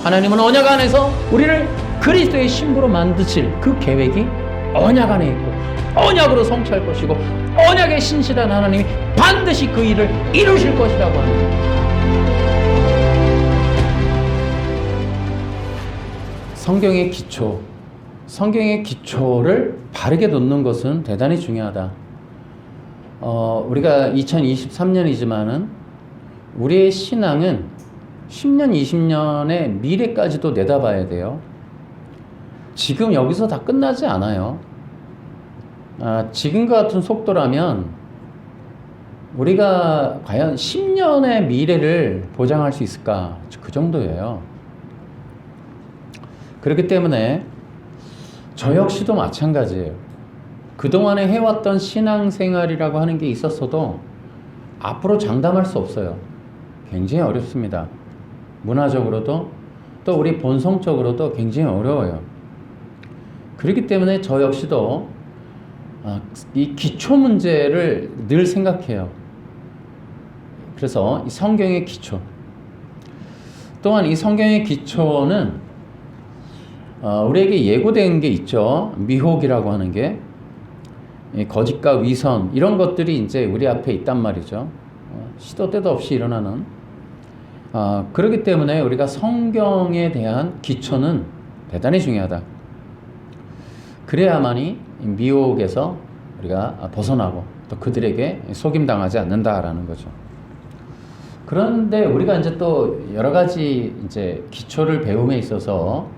하나님은 언약 안에서 우리를 그리스도의 신부로 만드실 그 계획이 언약 안에 있고 언약으로 성취할 것이고 언약에 신실한 하나님이 반드시 그 일을 이루실 것이라고 합니다. 성경의 기초를 바르게 놓는 것은 대단히 중요하다. 우리가 2023년이지만은 우리의 신앙은 10년, 20년의 미래까지도 내다봐야 돼요. 지금 여기서 다 끝나지 않아요. 지금과 같은 속도라면 우리가 과연 10년의 미래를 보장할 수 있을까? 그 정도예요. 그렇기 때문에 저 역시도 마찬가지예요. 그동안에 해왔던 신앙생활이라고 하는 게 있었어도 앞으로 장담할 수 없어요. 굉장히 어렵습니다. 문화적으로도 또 우리 본성적으로도 굉장히 어려워요. 그렇기 때문에 저 역시도 이 기초 문제를 늘 생각해요. 그래서 이 성경의 기초, 또한 이 성경의 기초는 우리에게 예고된 게 있죠. 미혹이라고 하는 게, 거짓과 위선 이런 것들이 이제 우리 앞에 있단 말이죠. 시도 때도 없이 일어나는. 그렇기 때문에 우리가 성경에 대한 기초는 대단히 중요하다. 그래야만이 미혹에서 우리가 벗어나고 또 그들에게 속임당하지 않는다라는 거죠. 그런데 우리가 이제 또 여러 가지 이제 기초를 배움에 있어서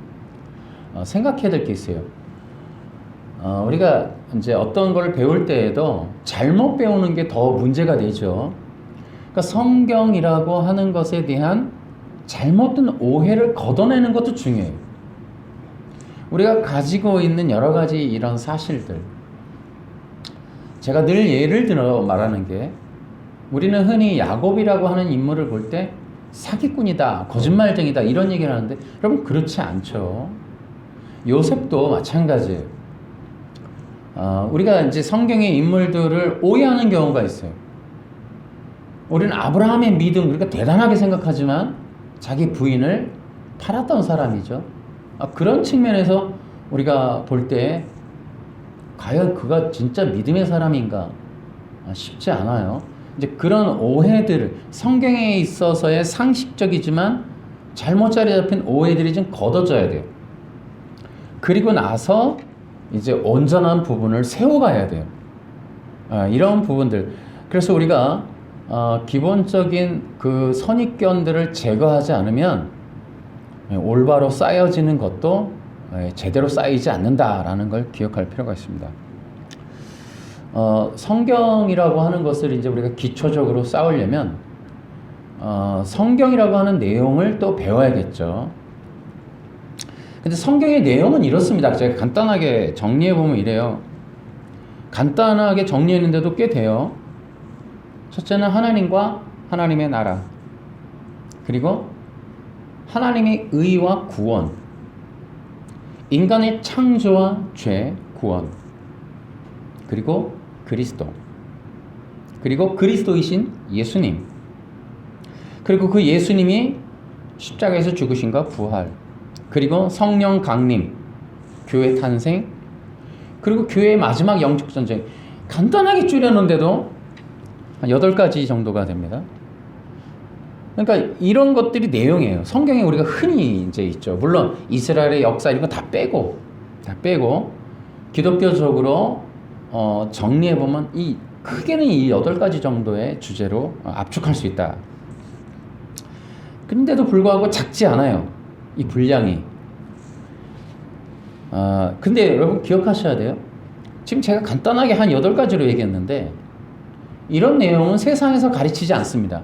생각해야 될 게 있어요. 우리가 이제 어떤 걸 배울 때에도 잘못 배우는 게 더 문제가 되죠. 그러니까 성경이라고 하는 것에 대한 잘못된 오해를 걷어내는 것도 중요해요. 우리가 가지고 있는 여러 가지 이런 사실들, 제가 늘 예를 들어 말하는 게, 우리는 흔히 야곱이라고 하는 인물을 볼 때 사기꾼이다, 거짓말쟁이다 이런 얘기를 하는데, 여러분 그렇지 않죠. 요셉도 마찬가지예요. 우리가 이제 성경의 인물들을 오해하는 경우가 있어요. 우리는 아브라함의 믿음, 그러니까 대단하게 생각하지만 자기 부인을 팔았던 사람이죠. 그런 측면에서 우리가 볼 때 과연 그가 진짜 믿음의 사람인가 쉽지 않아요. 이제 그런 오해들을, 성경에 있어서의 상식적이지만 잘못 자리 잡힌 오해들이 좀 걷어져야 돼요. 그리고 나서 이제 온전한 부분을 세워가야 돼요. 이런 부분들. 그래서 우리가 기본적인 그 선입견들을 제거하지 않으면 올바로 쌓여지는 것도 제대로 쌓이지 않는다라는 걸 기억할 필요가 있습니다. 성경이라고 하는 것을 이제 우리가 기초적으로 쌓으려면 성경이라고 하는 내용을 또 배워야겠죠. 근데 성경의 내용은 이렇습니다. 제가 간단하게 정리해보면 이래요. 간단하게 정리했는데도 꽤 돼요. 첫째는 하나님과 하나님의 나라, 그리고 하나님의 의와 구원, 인간의 창조와 죄, 구원, 그리고 그리스도, 그리고 그리스도이신 예수님, 그리고 그 예수님이 십자가에서 죽으신과 부활, 그리고 성령 강림, 교회 탄생, 그리고 교회의 마지막 영적 전쟁. 간단하게 줄여놓은데도 한 8가지 정도가 됩니다. 그러니까 이런 것들이 내용이에요. 성경에 우리가 흔히 이제 있죠. 물론 이스라엘의 역사 이런 거 다 빼고 기독교적으로 정리해보면 크게는 이 8가지 정도의 주제로 압축할 수 있다. 근데도 불구하고 작지 않아요. 이 분량이. 근데 여러분 기억하셔야 돼요. 지금 제가 간단하게 한 8가지로 얘기했는데 이런 내용은 세상에서 가르치지 않습니다.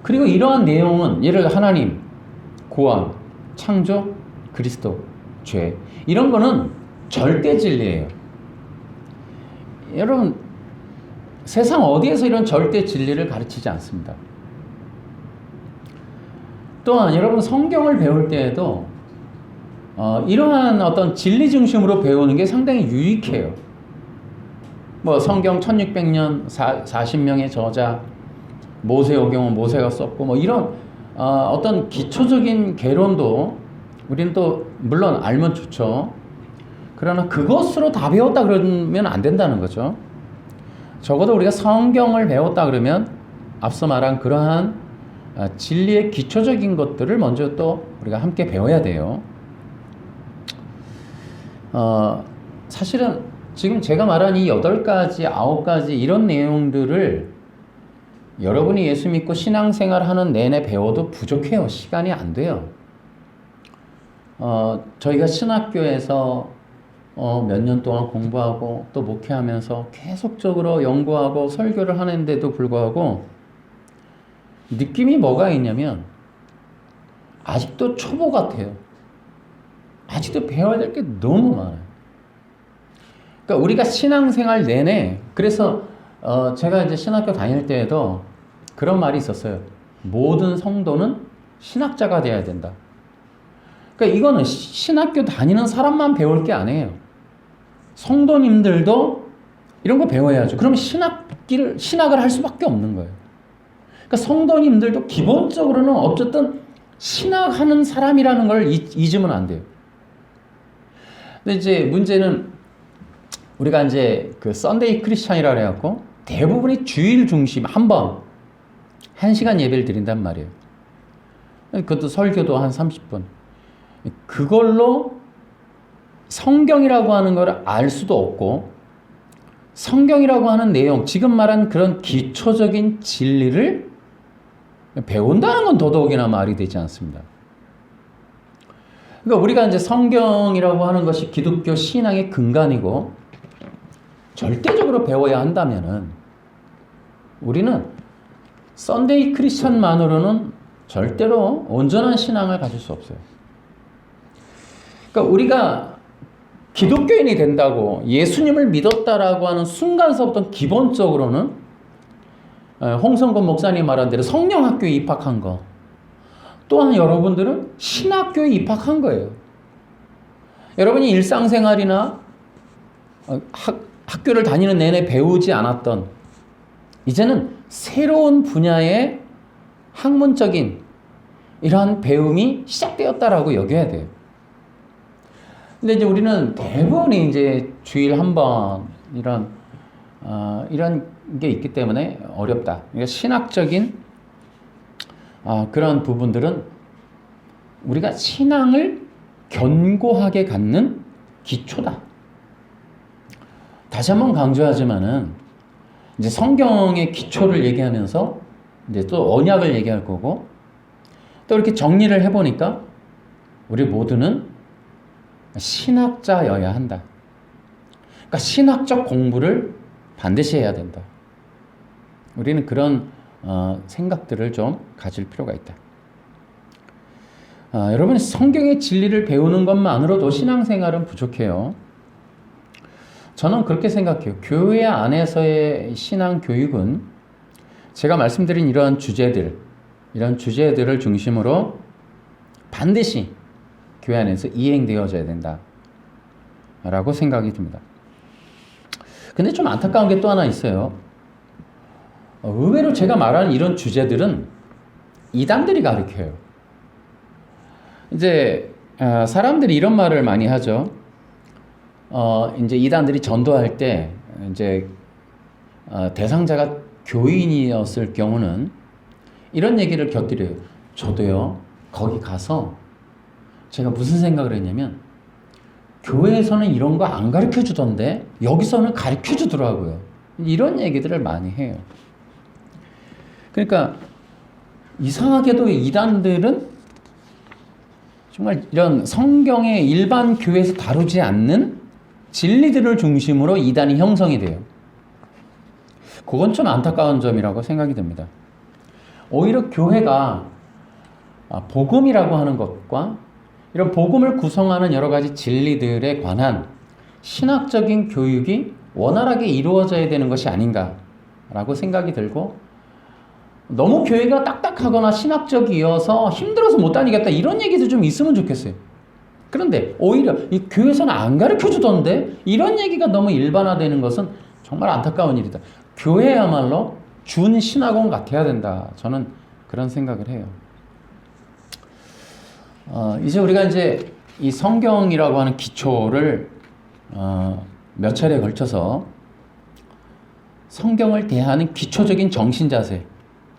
그리고 이러한 내용은 예를 들어 하나님, 구원, 창조, 그리스도, 죄, 이런 거는 절대 진리예요. 여러분 세상 어디에서 이런 절대 진리를 가르치지 않습니다. 또한 여러분 성경을 배울 때에도 이러한 어떤 진리 중심으로 배우는 게 상당히 유익해요. 뭐 성경 1600년 40명의 저자, 모세오경은 모세가 썼고 뭐 이런 어떤 기초적인 개론도 우리는 또 물론 알면 좋죠. 그러나 그것으로 다 배웠다 그러면 안 된다는 거죠. 적어도 우리가 성경을 배웠다 그러면 앞서 말한 그러한 진리의 기초적인 것들을 먼저 또 우리가 함께 배워야 돼요. 사실은 지금 제가 말한 이 8가지, 9가지 이런 내용들을 여러분이 예수 믿고 신앙생활 하는 내내 배워도 부족해요. 시간이 안 돼요. 저희가 신학교에서 몇 년 동안 공부하고 또 목회하면서 계속적으로 연구하고 설교를 하는데도 불구하고 느낌이 뭐가 있냐면 아직도 초보 같아요. 아직도 배워야 될 게 너무 많아요. 그러니까 우리가 신앙생활 내내 그래서 제가 이제 신학교 다닐 때에도 그런 말이 있었어요. 모든 성도는 신학자가 돼야 된다. 그러니까 이거는 신학교 다니는 사람만 배울 게 아니에요. 성도님들도 이런 거 배워야죠. 그러면 신학을 할 수밖에 없는 거예요. 그러니까 성도님들도 기본적으로는 어쨌든 신학하는 사람이라는 걸 잊으면 안 돼요. 근데 이제 문제는 우리가 이제 그 썬데이 크리스찬이라 그래갖고 대부분이 주일 중심 한 1시간 예배를 드린단 말이에요. 그것도 설교도 한 30분. 그걸로 성경이라고 하는 걸 알 수도 없고 성경이라고 하는 내용, 지금 말한 그런 기초적인 진리를 배운다는 건 더더욱이나 말이 되지 않습니다. 그러니까 우리가 이제 성경이라고 하는 것이 기독교 신앙의 근간이고 절대적으로 배워야 한다면은 우리는 썬데이 크리스천만으로는 절대로 온전한 신앙을 가질 수 없어요. 그러니까 우리가 기독교인이 된다고 예수님을 믿었다라고 하는 순간서부터 기본적으로는 홍성건 목사님 말한 대로 성령학교에 입학한 거, 또한 여러분들은 신학교에 입학한 거예요. 여러분이 일상생활이나 학교를 다니는 내내 배우지 않았던 이제는 새로운 분야의 학문적인 이러한 배움이 시작되었다라고 여겨야 돼요. 근데 이제 우리는 대부분이 이제 주일 한 번 이런 게 있기 때문에 어렵다. 그러니까 신학적인 그런 부분들은 우리가 신앙을 견고하게 갖는 기초다. 다시 한번 강조하지만은 이제 성경의 기초를 얘기하면서 이제 또 언약을 얘기할 거고 또 이렇게 정리를 해보니까 우리 모두는 신학자여야 한다. 그러니까 신학적 공부를 반드시 해야 된다. 우리는 그런 생각들을 좀 가질 필요가 있다. 여러분 성경의 진리를 배우는 것만으로도 신앙생활은 부족해요. 저는 그렇게 생각해요. 교회 안에서의 신앙 교육은 제가 말씀드린 이런 주제들을 중심으로 반드시 교회 안에서 이행되어져야 된다라고 생각이 듭니다. 근데 좀 안타까운 게 또 하나 있어요. 의외로 제가 말하는 이런 주제들은 이단들이 가르쳐요. 이제 사람들이 이런 말을 많이 하죠. 이제 이단들이 전도할 때 이제 대상자가 교인이었을 경우는 이런 얘기를 곁들여요. 저도요, 거기 가서 제가 무슨 생각을 했냐면 교회에서는 이런 거 안 가르쳐 주던데 여기서는 가르쳐 주더라고요. 이런 얘기들을 많이 해요. 그러니까 이상하게도 이단들은 정말 이런 성경의 일반 교회에서 다루지 않는 진리들을 중심으로 이단이 형성이 돼요. 그건 좀 안타까운 점이라고 생각이 듭니다. 오히려 교회가 복음이라고 하는 것과 이런 복음을 구성하는 여러 가지 진리들에 관한 신학적인 교육이 원활하게 이루어져야 되는 것이 아닌가라고 생각이 들고 너무 교회가 딱딱하거나 신학적이어서 힘들어서 못 다니겠다 이런 얘기도 좀 있으면 좋겠어요. 그런데 오히려 이 교회에서는 안 가르쳐 주던데 이런 얘기가 너무 일반화되는 것은 정말 안타까운 일이다. 교회야말로 준 신학원 같아야 된다. 저는 그런 생각을 해요. 이제 우리가 이제 이 성경이라고 하는 기초를 몇 차례에 걸쳐서 성경을 대하는 기초적인 정신 자세,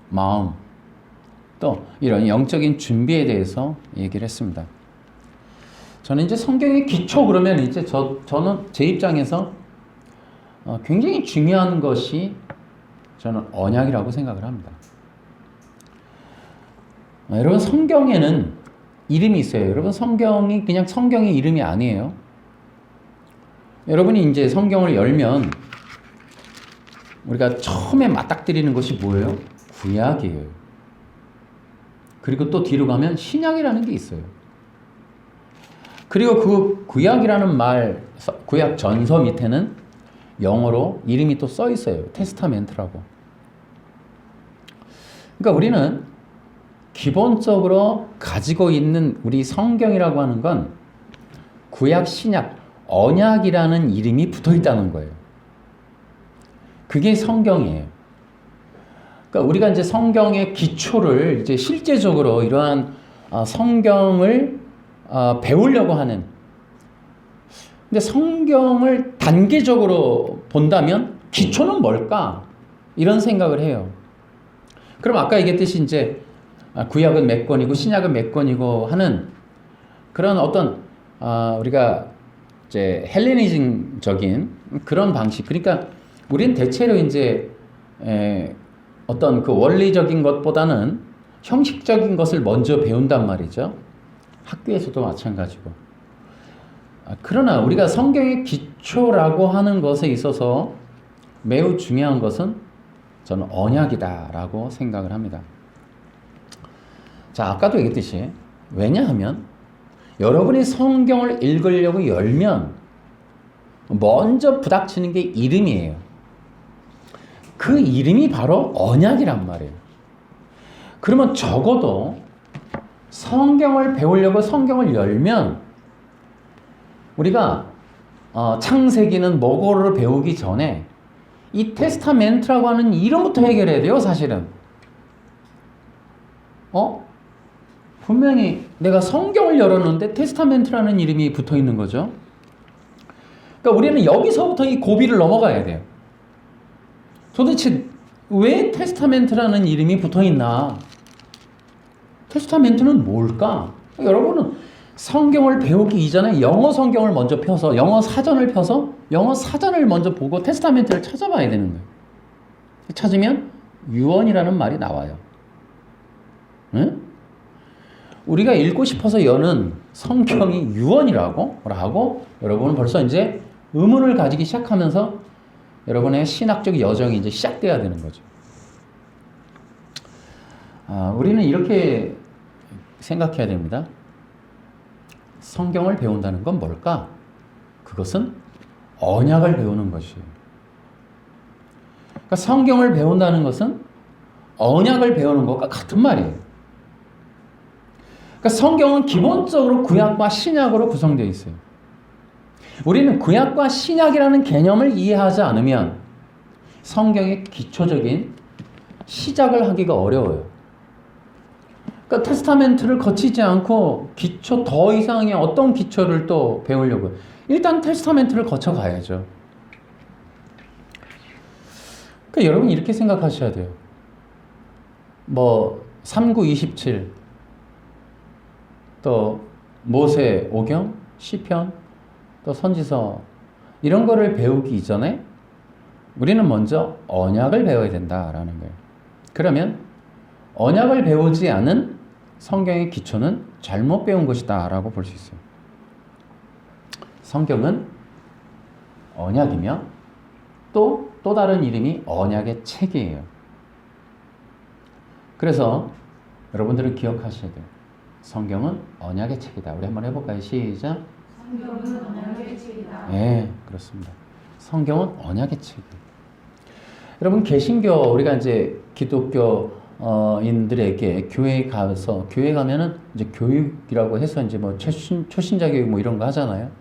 마음, 또 이런 영적인 준비에 대해서 얘기를 했습니다. 저는 이제 성경의 기초 그러면 이제 저는 제 입장에서 굉장히 중요한 것이 저는 언약이라고 생각을 합니다. 여러분 성경에는 이름이 있어요. 여러분 성경이 그냥 성경의 이름이 아니에요. 여러분이 이제 성경을 열면 우리가 처음에 맞닥뜨리는 것이 뭐예요? 구약이에요. 그리고 또 뒤로 가면 신약이라는 게 있어요. 그리고 그 구약이라는 말, 구약 전서 밑에는 영어로 이름이 또 써 있어요. 테스타멘트라고. 그러니까 우리는 기본적으로 가지고 있는 우리 성경이라고 하는 건 구약, 신약, 언약이라는 이름이 붙어 있다는 거예요. 그게 성경이에요. 그러니까 우리가 이제 성경의 기초를 이제 실제적으로 이러한 성경을 배우려고 하는. 근데 성경을 단계적으로 본다면 기초는 뭘까? 이런 생각을 해요. 그럼 아까 얘기했듯이 이제 구약은 몇 권이고 신약은 몇 권이고 하는 그런 어떤 우리가 이제 헬레니즘적인 그런 방식. 그러니까 우리는 대체로 이제 어떤 그 원리적인 것보다는 형식적인 것을 먼저 배운단 말이죠. 학교에서도 마찬가지고. 그러나 우리가 성경의 기초라고 하는 것에 있어서 매우 중요한 것은 저는 언약이다라고 생각을 합니다. 자, 아까도 얘기했듯이 왜냐하면 여러분이 성경을 읽으려고 열면 먼저 부닥치는 게 이름이에요. 그 이름이 바로 언약이란 말이에요. 그러면 적어도 성경을 배우려고 성경을 열면 우리가 창세기는 뭐고를 배우기 전에 이 테스타멘트라고 하는 이름부터 해결해야 돼요, 사실은. 분명히 내가 성경을 열었는데 테스타멘트라는 이름이 붙어 있는 거죠. 그러니까 우리는 여기서부터 이 고비를 넘어가야 돼요. 도대체 왜 테스타멘트라는 이름이 붙어 있나? 테스타멘트는 뭘까? 여러분은 성경을 배우기 이전에 영어 성경을 먼저 펴서 영어 사전을 펴서 영어 사전을 먼저 보고 테스타멘트를 찾아봐야 되는 거예요. 찾으면 유언이라는 말이 나와요. 응? 우리가 읽고 싶어서 여는 성경이 유언이라고? 라고 여러분은 벌써 이제 의문을 가지기 시작하면서 여러분의 신학적 여정이 이제 시작돼야 되는 거죠. 우리는 이렇게 생각해야 됩니다. 성경을 배운다는 건 뭘까? 그것은 언약을 배우는 것이에요. 그러니까 성경을 배운다는 것은 언약을 배우는 것과 같은 말이에요. 그러니까 성경은 기본적으로 구약과 신약으로 구성되어 있어요. 우리는 구약과 신약이라는 개념을 이해하지 않으면 성경의 기초적인 시작을 하기가 어려워요. 그러니까 테스타멘트를 거치지 않고 기초 더 이상의 어떤 기초를 또 배우려고 일단 테스타멘트를 거쳐 가야죠. 그러니까 여러분 이렇게 생각하셔야 돼요. 뭐 3927 또 모세 오경, 시편, 또 선지서 이런 거를 배우기 이전에 우리는 먼저 언약을 배워야 된다라는 거예요. 그러면 언약을 배우지 않은 성경의 기초는 잘못 배운 것이다 라고 볼 수 있어요. 성경은 언약이며 또 다른 이름이 언약의 책이에요. 그래서 여러분들은 기억하셔야 돼요. 성경은 언약의 책이다. 우리 한번 해볼까요? 시작. 성경은 언약의 책이다. 네, 그렇습니다. 성경은 언약의 책이에요. 여러분 개신교 우리가 이제 기독교인들에게 교회에 가서 교회 가면은 이제 교육이라고 해서 이제 뭐 초신자 교육 뭐 이런 거 하잖아요.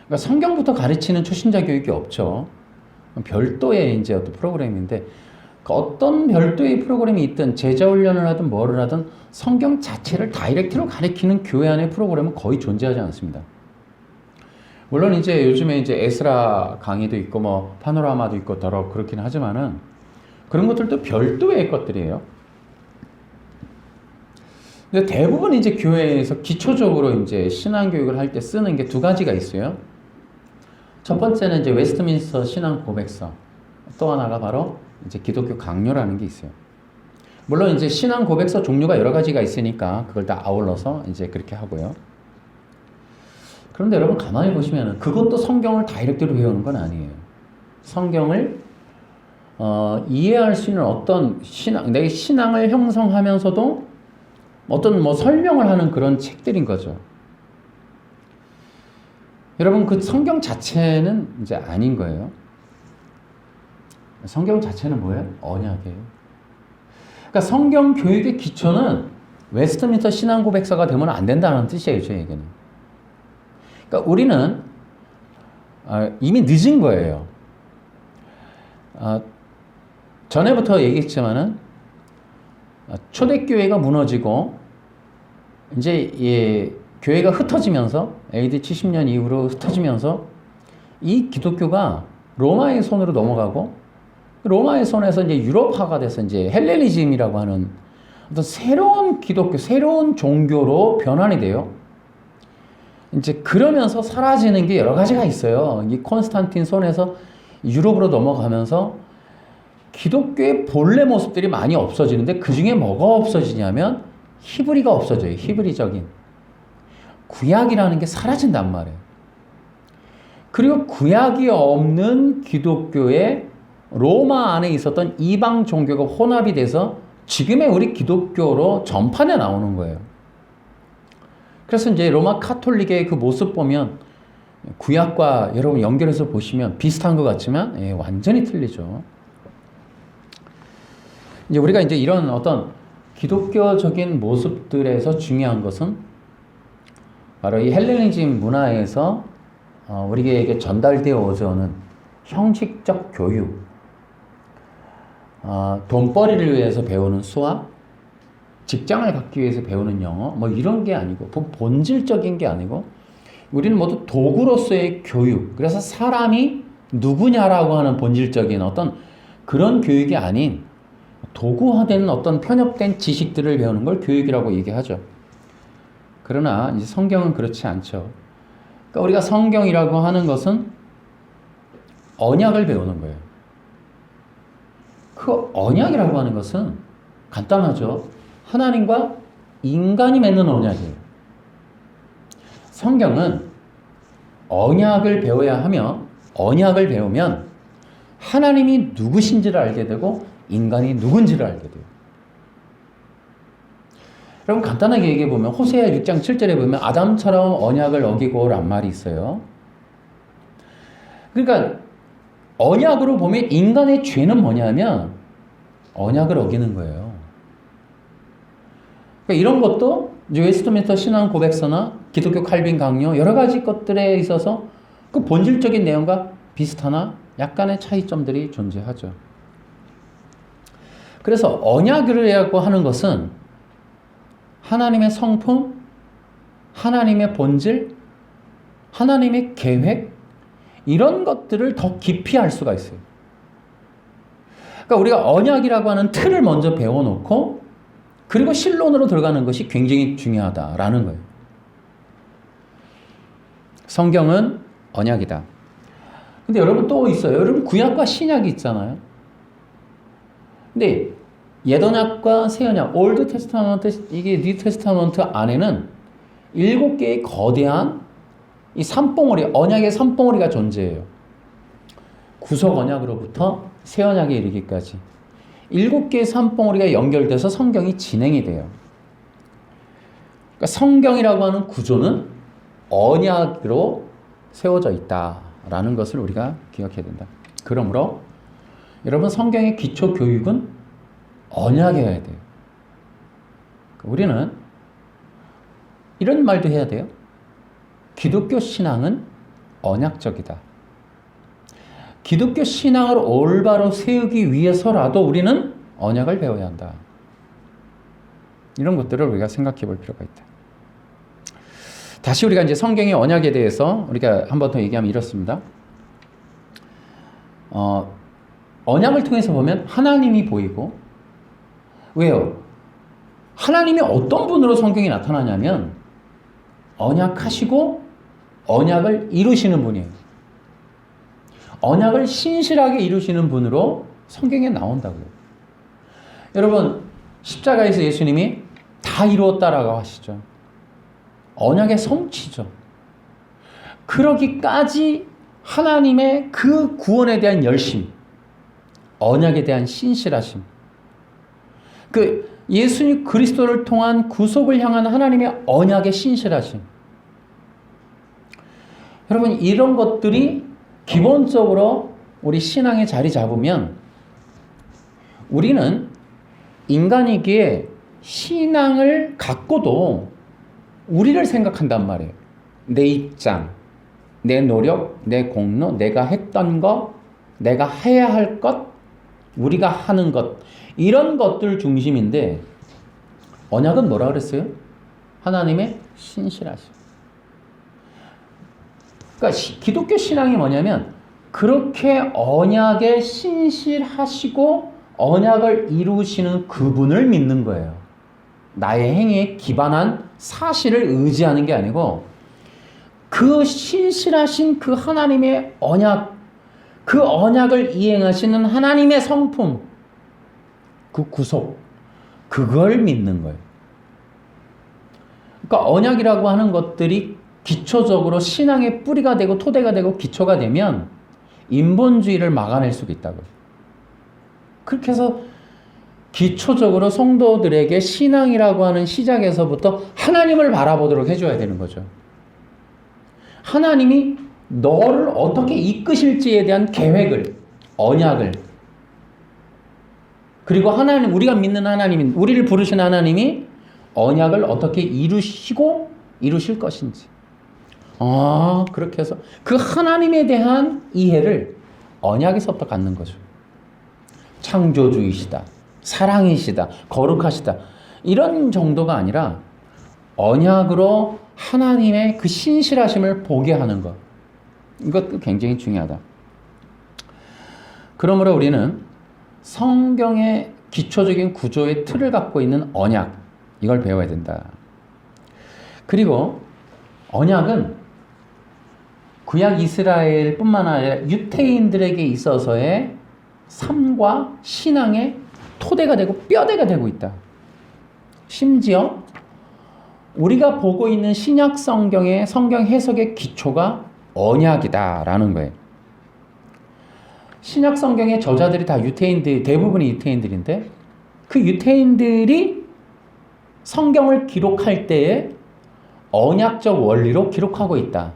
그러니까 성경부터 가르치는 초신자 교육이 없죠. 별도의 이제 어떤 프로그램인데 그 어떤 별도의 프로그램이 있든 제자훈련을 하든 뭐를 하든 성경 자체를 다이렉트로 가리키는 교회 안의 프로그램은 거의 존재하지 않습니다. 물론 이제 요즘에 이제 에스라 강의도 있고 뭐 파노라마도 있고 더러 그렇긴 하지만은 그런 것들도 별도의 것들이에요. 근데 대부분 이제 교회에서 기초적으로 이제 신앙교육을 할 때 쓰는 게 두 가지가 있어요. 첫 번째는 이제 웨스트민스터 신앙 고백서. 또 하나가 바로 이제 기독교 강요라는 게 있어요. 물론 이제 신앙 고백서 종류가 여러 가지가 있으니까 그걸 다 아울러서 이제 그렇게 하고요. 그런데 여러분 가만히 보시면 그것도 성경을 다이렉트로 배우는 건 아니에요. 성경을 이해할 수 있는 어떤 내 신앙을 형성하면서도 어떤 뭐 설명을 하는 그런 책들인 거죠. 여러분 그 성경 자체는 이제 아닌 거예요. 성경 자체는 뭐예요? 언약이에요. 그러니까 성경 교육의 기초는 웨스트민스터 신앙 고백서가 되면 안 된다는 뜻이에요, 제 얘기는. 그러니까 우리는 이미 늦은 거예요. 전에부터 얘기했지만은 초대교회가 무너지고 이제 교회가 흩어지면서 AD 70년 이후로 흩어지면서 이 기독교가 로마의 손으로 넘어가고 로마의 손에서 이제 유럽화가 돼서 이제 헬레니즘이라고 하는 어떤 새로운 기독교, 새로운 종교로 변환이 돼요. 이제 그러면서 사라지는 게 여러 가지가 있어요. 이 콘스탄틴 손에서 유럽으로 넘어가면서 기독교의 본래 모습들이 많이 없어지는데 그 중에 뭐가 없어지냐면 히브리가 없어져요. 히브리적인. 구약이라는 게 사라진단 말이에요. 그리고 구약이 없는 기독교의 로마 안에 있었던 이방 종교가 혼합이 돼서 지금의 우리 기독교로 전판에 나오는 거예요. 그래서 이제 로마 카톨릭의 그 모습 보면 구약과 여러분 연결해서 보시면 비슷한 것 같지만 완전히 틀리죠. 이제 우리가 이제 이런 어떤 기독교적인 모습들에서 중요한 것은 바로 이 헬레니즘 문화에서 우리에게 전달되어 오는 형식적 교육, 돈벌이를 위해서 배우는 수학, 직장을 갖기 위해서 배우는 영어, 뭐 이런 게 아니고 본질적인 게 아니고 우리는 모두 도구로서의 교육, 그래서 사람이 누구냐라고 하는 본질적인 어떤 그런 교육이 아닌 도구화된 어떤 편협된 지식들을 배우는 걸 교육이라고 얘기하죠. 그러나 이제 성경은 그렇지 않죠. 그러니까 우리가 성경이라고 하는 것은 언약을 배우는 거예요. 그 언약이라고 하는 것은 간단하죠. 하나님과 인간이 맺는 언약이에요. 성경은 언약을 배워야 하며 언약을 배우면 하나님이 누구신지를 알게 되고 인간이 누군지를 알게 돼요. 여러분 간단하게 얘기해 보면 호세아 6장 7절에 보면 아담처럼 언약을 어기고 란 말이 있어요. 그러니까 언약으로 보면 인간의 죄는 뭐냐면 언약을 어기는 거예요. 그러니까 이런 것도 웨스트민스터 신앙 고백서나 기독교 칼빈 강요 여러 가지 것들에 있어서 그 본질적인 내용과 비슷하나 약간의 차이점들이 존재하죠. 그래서 언약이라고 하는 것은 하나님의 성품, 하나님의 본질, 하나님의 계획 이런 것들을 더 깊이 알 수가 있어요. 그러니까 우리가 언약이라고 하는 틀을 먼저 배워놓고 그리고 실론으로 들어가는 것이 굉장히 중요하다라는 거예요. 성경은 언약이다. 근데 여러분 또 있어요. 여러분 구약과 신약이 있잖아요. 근데 옛언약과 새언약, 올드 테스타먼트, 이게 뉴 테스타먼트 안에는 7개의 거대한 이 산봉우리, 언약의 산봉우리가 존재해요. 구속 언약으로부터 새 언약에 이르기까지 7개의 산봉우리가 연결돼서 성경이 진행이 돼요. 그러니까 성경이라고 하는 구조는 언약으로 세워져 있다라는 것을 우리가 기억해야 된다. 그러므로 여러분 성경의 기초 교육은 언약이어야 돼요. 우리는 이런 말도 해야 돼요. 기독교 신앙은 언약적이다. 기독교 신앙을 올바로 세우기 위해서라도 우리는 언약을 배워야 한다. 이런 것들을 우리가 생각해 볼 필요가 있다. 다시 우리가 이제 성경의 언약에 대해서 우리가 한 번 더 얘기하면 이렇습니다. 언약을 통해서 보면 하나님이 보이고, 왜요? 하나님이 어떤 분으로 성경에 나타나냐면 언약하시고 언약을 이루시는 분이에요. 언약을 신실하게 이루시는 분으로 성경에 나온다고요. 여러분, 십자가에서 예수님이 다 이루었다라고 하시죠. 언약의 성취죠. 그러기까지 하나님의 그 구원에 대한 열심, 언약에 대한 신실하심, 그 예수님 그리스도를 통한 구속을 향한 하나님의 언약의 신실하심. 여러분, 이런 것들이 기본적으로 우리 신앙에 자리 잡으면 우리는 인간이기에 신앙을 갖고도 우리를 생각한단 말이에요. 내 입장, 내 노력, 내 공로, 내가 했던 것, 내가 해야 할 것, 우리가 하는 것, 이런 것들 중심인데 언약은 뭐라 그랬어요? 하나님의 신실하심. 그러니까 기독교 신앙이 뭐냐면 그렇게 언약에 신실하시고 언약을 이루시는 그분을 믿는 거예요. 나의 행위에 기반한 사실을 의지하는 게 아니고 그 신실하신 그 하나님의 언약, 그 언약을 이행하시는 하나님의 성품, 그 구속, 그걸 믿는 거예요. 그러니까 언약이라고 하는 것들이 기초적으로 신앙의 뿌리가 되고 토대가 되고 기초가 되면 인본주의를 막아낼 수가 있다고요. 그렇게 해서 기초적으로 성도들에게 신앙이라고 하는 시작에서부터 하나님을 바라보도록 해줘야 되는 거죠. 하나님이 너를 어떻게 이끄실지에 대한 계획을, 언약을, 그리고 하나님, 우리가 믿는 하나님, 우리를 부르신 하나님이 언약을 어떻게 이루시고 이루실 것인지. 그렇게 해서 그 하나님에 대한 이해를 언약에서부터 갖는 거죠. 창조주이시다, 사랑이시다, 거룩하시다, 이런 정도가 아니라 언약으로 하나님의 그 신실하심을 보게 하는 것. 이것도 굉장히 중요하다. 그러므로 우리는 성경의 기초적인 구조의 틀을 갖고 있는 언약, 이걸 배워야 된다. 그리고 언약은 구약 이스라엘뿐만 아니라 유대인들에게 있어서의 삶과 신앙의 토대가 되고 뼈대가 되고 있다. 심지어 우리가 보고 있는 신약 성경의 성경 해석의 기초가 언약이다라는 거예요. 신약 성경의 저자들이 다 유대인들, 대부분이 유대인들인데 그 유대인들이 성경을 기록할 때에 언약적 원리로 기록하고 있다.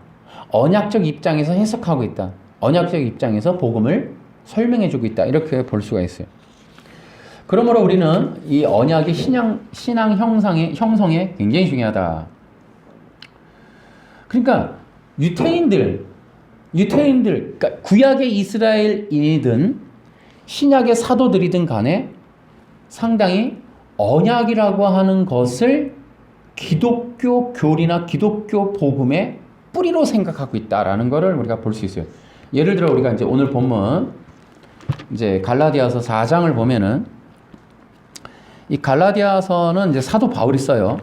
언약적 입장에서 해석하고 있다. 언약적 입장에서 복음을 설명해주고 있다. 이렇게 볼 수가 있어요. 그러므로 우리는 이 언약의 신앙 형성에 굉장히 중요하다. 그러니까 유대인들, 그러니까 구약의 이스라엘인이든 신약의 사도들이든 간에 상당히 언약이라고 하는 것을 기독교 교리나 기독교 복음의 뿌리로 생각하고 있다라는 것을 우리가 볼 수 있어요. 예를 들어 우리가 이제 오늘 본문 이제 갈라디아서 4장을 보면은 이 갈라디아서는 이제 사도 바울이 써요.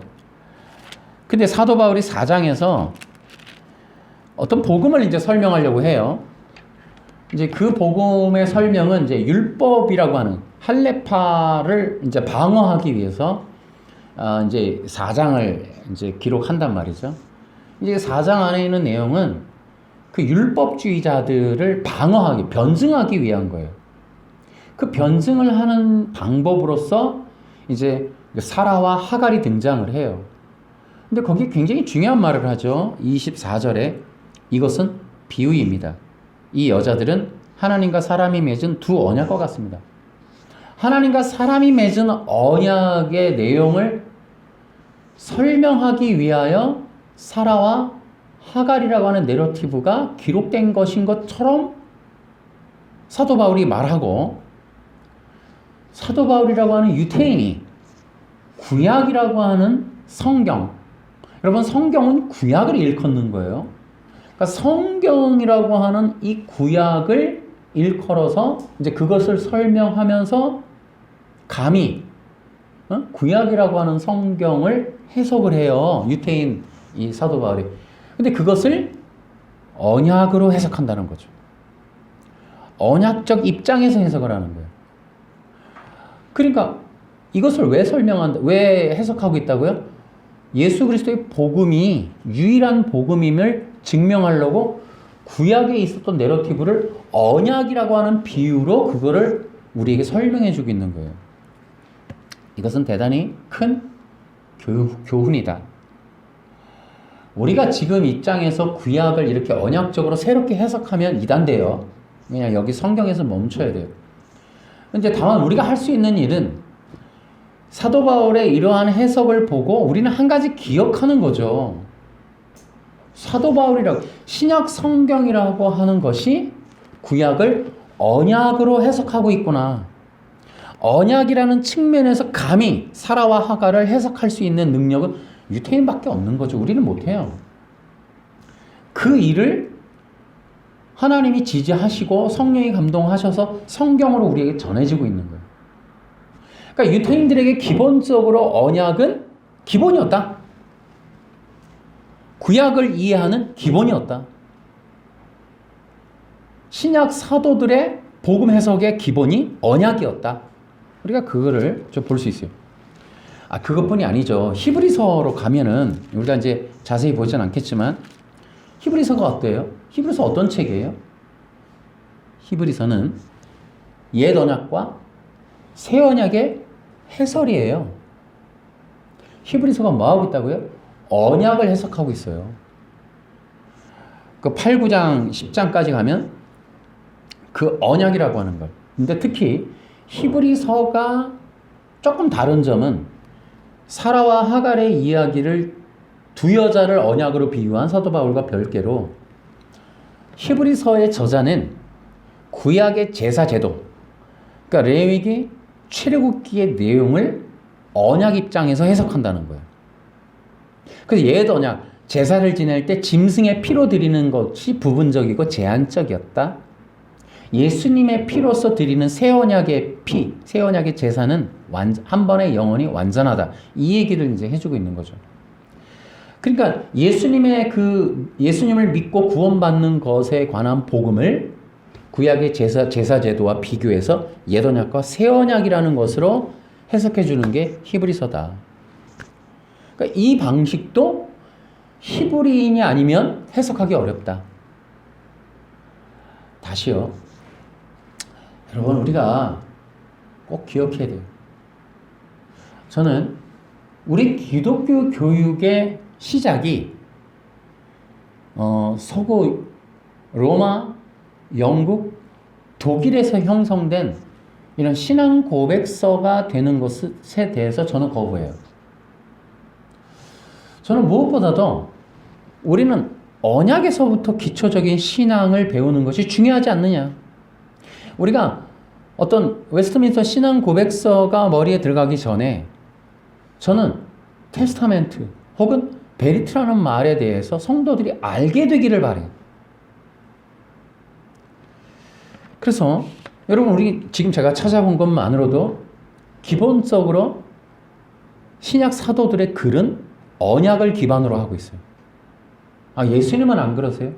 근데 사도 바울이 4장에서 어떤 복음을 이제 설명하려고 해요. 이제 그 복음의 설명은 이제 율법이라고 하는 할례파를 이제 방어하기 위해서 이제 4장을 이제 기록한단 말이죠. 이제 4장 안에 있는 내용은 그 율법주의자들을 방어하기, 변증하기 위한 거예요. 그 변증을 하는 방법으로서 이제 사라와 하갈이 등장을 해요. 근데 거기 굉장히 중요한 말을 하죠. 24절에 이것은 비유입니다. 이 여자들은 하나님과 사람이 맺은 두 언약과 같습니다. 하나님과 사람이 맺은 언약의 내용을 설명하기 위하여 사라와 하갈이라고 하는 내러티브가 기록된 것인 것처럼 사도 바울이 말하고 사도 바울이라고 하는 유태인이 구약이라고 하는 성경, 여러분 성경은 구약을 일컫는 거예요. 그러니까 성경이라고 하는 이 구약을 일컬어서 이제 그것을 설명하면서 감히 구약이라고 하는 성경을 해석을 해요. 유태인 이 사도 바울이. 근데 그것을 언약으로 해석한다는 거죠. 언약적 입장에서 해석을 하는 거예요. 그러니까 이것을 왜 해석하고 있다고요? 예수 그리스도의 복음이 유일한 복음임을 증명하려고 구약에 있었던 내러티브를 언약이라고 하는 비유로 그거를 우리에게 설명해 주고 있는 거예요. 이것은 대단히 큰 교훈이다. 우리가 지금 입장에서 구약을 이렇게 언약적으로 새롭게 해석하면 이단돼요. 그냥 여기 성경에서 멈춰야 돼요. 근데 다만 우리가 할 수 있는 일은 사도 바울의 이러한 해석을 보고 우리는 한 가지 기억하는 거죠. 사도 바울이라고 신약 성경이라고 하는 것이 구약을 언약으로 해석하고 있구나. 언약이라는 측면에서 감히 사라와 하가를 해석할 수 있는 능력은 유태인밖에 없는 거죠. 우리는 못해요. 그 일을 하나님이 지지하시고 성령이 감동하셔서 성경으로 우리에게 전해지고 있는 거예요. 그러니까 유태인들에게 기본적으로 언약은 기본이었다. 구약을 이해하는 기본이었다. 신약 사도들의 복음 해석의 기본이 언약이었다. 우리가 그거를 좀 볼 수 있어요. 그것뿐이 아니죠. 히브리서로 가면은 우리가 이제 자세히 보진 않겠지만 히브리서가 어때요? 히브리서 어떤 책이에요? 히브리서는 옛 언약과 새 언약의 해설이에요. 히브리서가 뭐하고 있다고요? 언약을 해석하고 있어요. 그 8, 9장, 10장까지 가면 그 언약이라고 하는 걸. 근데 특히 히브리서가 조금 다른 점은 사라와 하갈의 이야기를 두 여자를 언약으로 비유한 사도 바울과 별개로 히브리서의 저자는 구약의 제사 제도, 그러니까 레위기, 출애굽기의 내용을 언약 입장에서 해석한다는 거예요. 그래서 옛 언약, 제사를 지낼 때 짐승의 피로 드리는 것이 부분적이고 제한적이었다. 예수님의 피로서 드리는 새 언약의 피, 새 언약의 제사는 한 번의 영원히 완전하다. 이 얘기를 이제 해주고 있는 거죠. 그러니까 예수님을 믿고 구원받는 것에 관한 복음을 구약의 제사 제도와 비교해서 옛 언약과 새 언약이라는 것으로 해석해 주는 게 히브리서다. 그러니까 이 방식도 히브리인이 아니면 해석하기 어렵다. 다시요. 여러분, 우리가 꼭 기억해야 돼요. 저는 우리 기독교 교육의 시작이 서구 로마, 영국, 독일에서 형성된 이런 신앙 고백서가 되는 것에 대해서 저는 거부해요. 저는 무엇보다도 우리는 언약에서부터 기초적인 신앙을 배우는 것이 중요하지 않느냐. 우리가 어떤 웨스트민스터 신앙 고백서가 머리에 들어가기 전에 저는 테스타멘트 혹은 베리트라는 말에 대해서 성도들이 알게 되기를 바래요. 그래서 여러분, 우리 지금 제가 찾아본 것만으로도 기본적으로 신약 사도들의 글은 언약을 기반으로 하고 있어요. 예수님은 안 그러세요?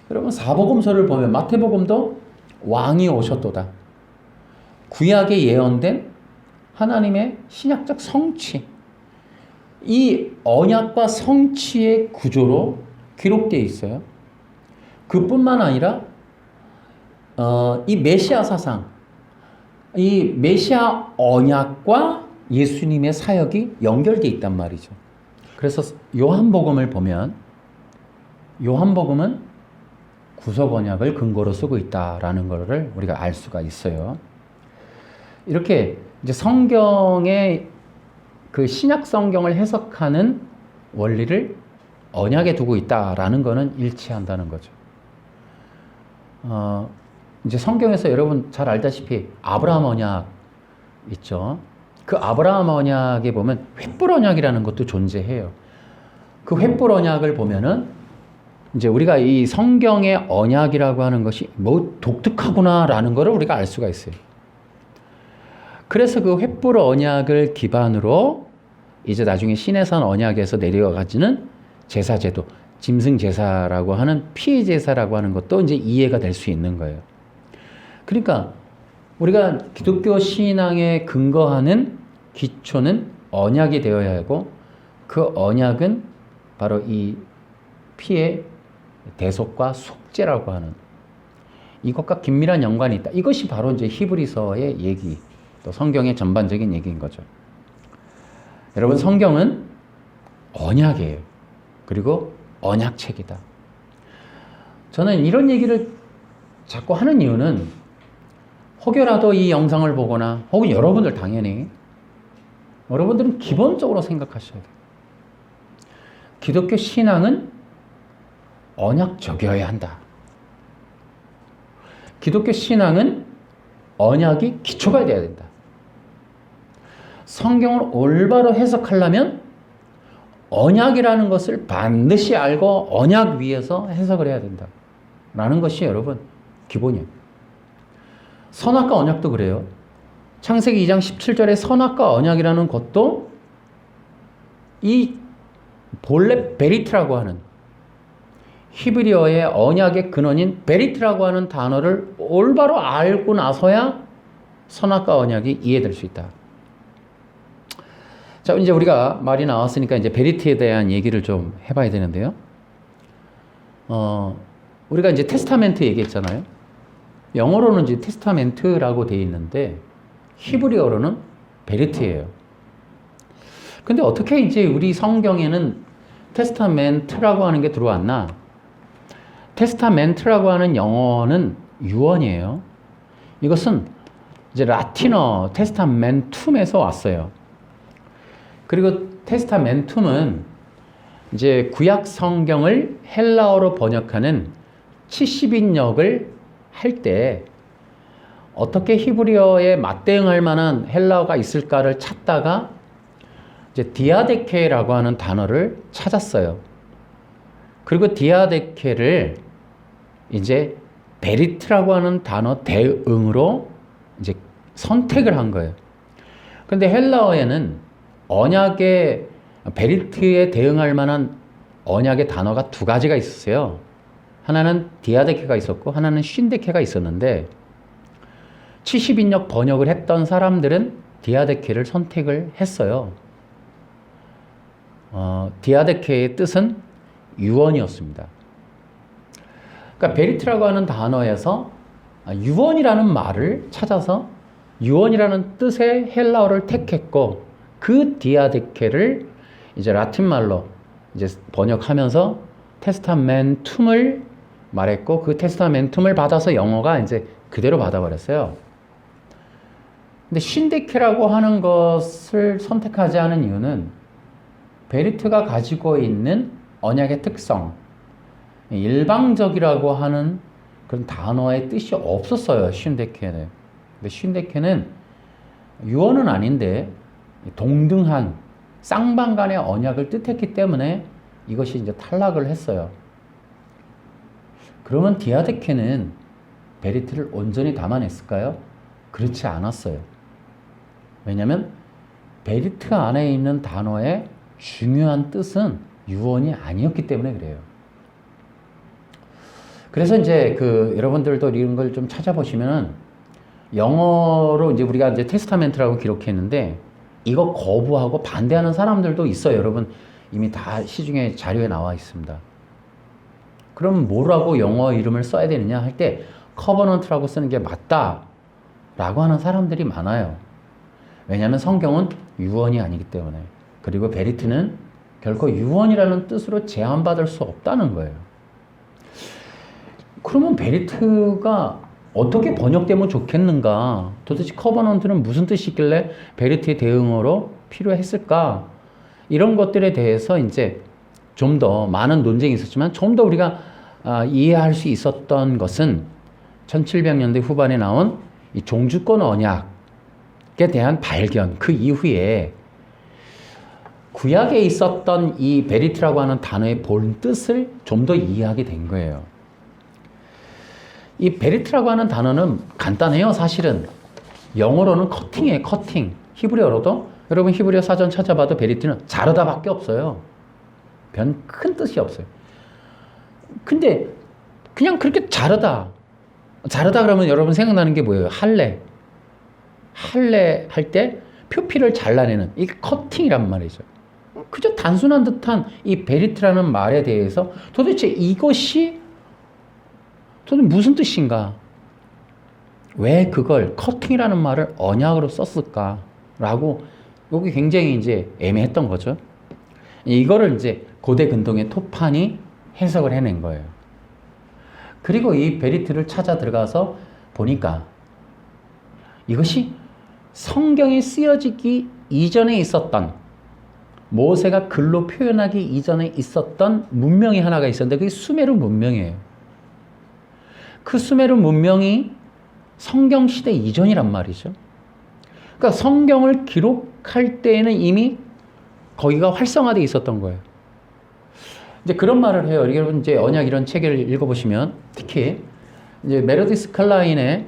여러분, 사복음서를 보면 마태복음도 왕이 오셨도다. 구약에 예언된 하나님의 신약적 성취, 이 언약과 성취의 구조로 기록되어 있어요. 그뿐만 아니라 이 메시아 사상, 이 메시아 언약과 예수님의 사역이 연결되어 있단 말이죠. 그래서 요한복음을 보면 요한복음은 구속 언약을 근거로 쓰고 있다라는 것을 우리가 알 수가 있어요. 이렇게 이제 성경의 그 신약 성경을 해석하는 원리를 언약에 두고 있다라는 것은 일치한다는 거죠. 이제 성경에서 여러분 잘 알다시피 아브라함 언약 있죠. 그 아브라함 언약에 보면 횃불 언약이라는 것도 존재해요. 그 횃불 언약을 보면은 이제 우리가 이 성경의 언약이라고 하는 것이 뭐 독특하구나라는 것을 우리가 알 수가 있어요. 그래서 그 횃불 언약을 기반으로 이제 나중에 시내산 언약에서 내려가지는 제사제도, 짐승 제사라고 하는 피의 제사라고 하는 것도 이제 이해가 될 수 있는 거예요. 그러니까 우리가 기독교 신앙에 근거하는 기초는 언약이 되어야 하고 그 언약은 바로 이 피의 대속과 속죄라고 하는 이것과 긴밀한 연관이 있다. 이것이 바로 이제 히브리서의 얘기, 또 성경의 전반적인 얘기인 거죠. 여러분, 성경은 언약이에요. 그리고 언약책이다. 저는 이런 얘기를 자꾸 하는 이유는 혹여라도 이 영상을 보거나 혹은 여러분들 당연히 여러분들은 기본적으로 생각하셔야 돼요. 기독교 신앙은 언약적이어야 한다. 기독교 신앙은 언약이 기초가 되어야 된다. 성경을 올바로 해석하려면 언약이라는 것을 반드시 알고 언약 위에서 해석을 해야 된다. 라는 것이 여러분 기본이에요. 선악과 언약도 그래요. 창세기 2장 17절에 선악과 언약이라는 것도 이 본래 베리트라고 하는 히브리어의 언약의 근원인 베리트라고 하는 단어를 올바로 알고 나서야 선악과 언약이 이해될 수 있다. 자, 이제 우리가 말이 나왔으니까 이제 베리트에 대한 얘기를 좀 해봐야 되는데요. 우리가 이제 테스타멘트 얘기했잖아요. 영어로는 이제 테스타멘트라고 되어 있는데 히브리어로는 베리트예요. 근데 어떻게 이제 우리 성경에는 테스타멘트라고 하는 게 들어왔나? 테스타멘트라고 하는 영어는 유언이에요. 이것은 이제 라틴어 테스타멘툼에서 왔어요. 그리고 테스타멘툼은 이제 구약 성경을 헬라어로 번역하는 70인역을 할 때 어떻게 히브리어에 맞대응할 만한 헬라어가 있을까를 찾다가 이제 디아데케라고 하는 단어를 찾았어요. 그리고 디아데케를 이제 베리트라고 하는 단어 대응으로 이제 선택을 한 거예요. 근데 헬라어에는 언약의 베리트에 대응할 만한 언약의 단어가 두 가지가 있었어요. 하나는 디아데케가 있었고 하나는 쉰데케가 있었는데 70인역 번역을 했던 사람들은 디아데케를 선택을 했어요. 디아데케의 뜻은 유언이었습니다. 그러니까 베리트라고 하는 단어에서 유언이라는 말을 찾아서 유언이라는 뜻의 헬라어를 택했고 그 디아데케를 이제 라틴 말로 이제 번역하면서 테스타멘툼을 말했고 그 테스타멘툼을 받아서 영어가 이제 그대로 받아버렸어요. 근데 쉰데케라고 하는 것을 선택하지 않은 이유는 베리트가 가지고 있는 언약의 특성, 일방적이라고 하는 그런 단어의 뜻이 없었어요. 쉰데케는. 근데 쉰데케는 유언은 아닌데 동등한 쌍방간의 언약을 뜻했기 때문에 이것이 이제 탈락을 했어요. 그러면 디아데케는 베리트를 온전히 담아냈을까요? 그렇지 않았어요. 왜냐하면 베리트 안에 있는 단어의 중요한 뜻은 유언이 아니었기 때문에 그래요. 그래서 이제 여러분들도 이런 걸 좀 찾아보시면은 영어로 이제 우리가 이제 테스타멘트라고 기록했는데 이거 거부하고 반대하는 사람들도 있어요. 여러분 이미 다 시중에 자료에 나와 있습니다. 그럼 뭐라고 영어 이름을 써야 되느냐 할 때 커버넌트라고 쓰는 게 맞다라고 하는 사람들이 많아요. 왜냐하면 성경은 유언이 아니기 때문에. 그리고 베리트는 결코 유언이라는 뜻으로 제한받을 수 없다는 거예요. 그러면 베리트가 어떻게 번역되면 좋겠는가? 도대체 커버넌트는 무슨 뜻이 있길래 베리트의 대응어로 필요했을까? 이런 것들에 대해서 이제 좀 더 많은 논쟁이 있었지만 좀 더 우리가 이해할 수 있었던 것은 1700년대 후반에 나온 이 종주권 언약에 대한 발견, 그 이후에 구약에 있었던 이 베리트라고 하는 단어의 본 뜻을 좀 더 이해하게 된 거예요. 이 베리트라고 하는 단어는 간단해요. 사실은 영어로는 커팅이에요. 커팅. 히브리어로도 여러분 히브리어 사전 찾아봐도 베리트는 자르다밖에 없어요. 큰 뜻이 없어요. 근데 그냥 그렇게 자르다 그러면 여러분 생각나는 게 뭐예요? 할례 할 때 표피를 잘라내는 이게 커팅이란 말이죠. 그저 단순한 듯한 이 베리트라는 말에 대해서 도대체 이것이 도대체 무슨 뜻인가? 왜 그걸 커팅이라는 말을 언약으로 썼을까라고 여기 굉장히 이제 애매했던 거죠. 이거를 이제 고대 근동의 토판이 해석을 해낸 거예요. 그리고 이 베리트를 찾아 들어가서 보니까 이것이 성경에 쓰여지기 이전에 있었던 모세가 글로 표현하기 이전에 있었던 문명이 하나가 있었는데 그게 수메르 문명이에요. 그 수메르 문명이 성경 시대 이전이란 말이죠. 그러니까 성경을 기록할 때에는 이미 거기가 활성화되어 있었던 거예요. 이제 그런 말을 해요. 여러분 이제 언약 이런 책을 읽어보시면 특히 이제 메르디스 클라인의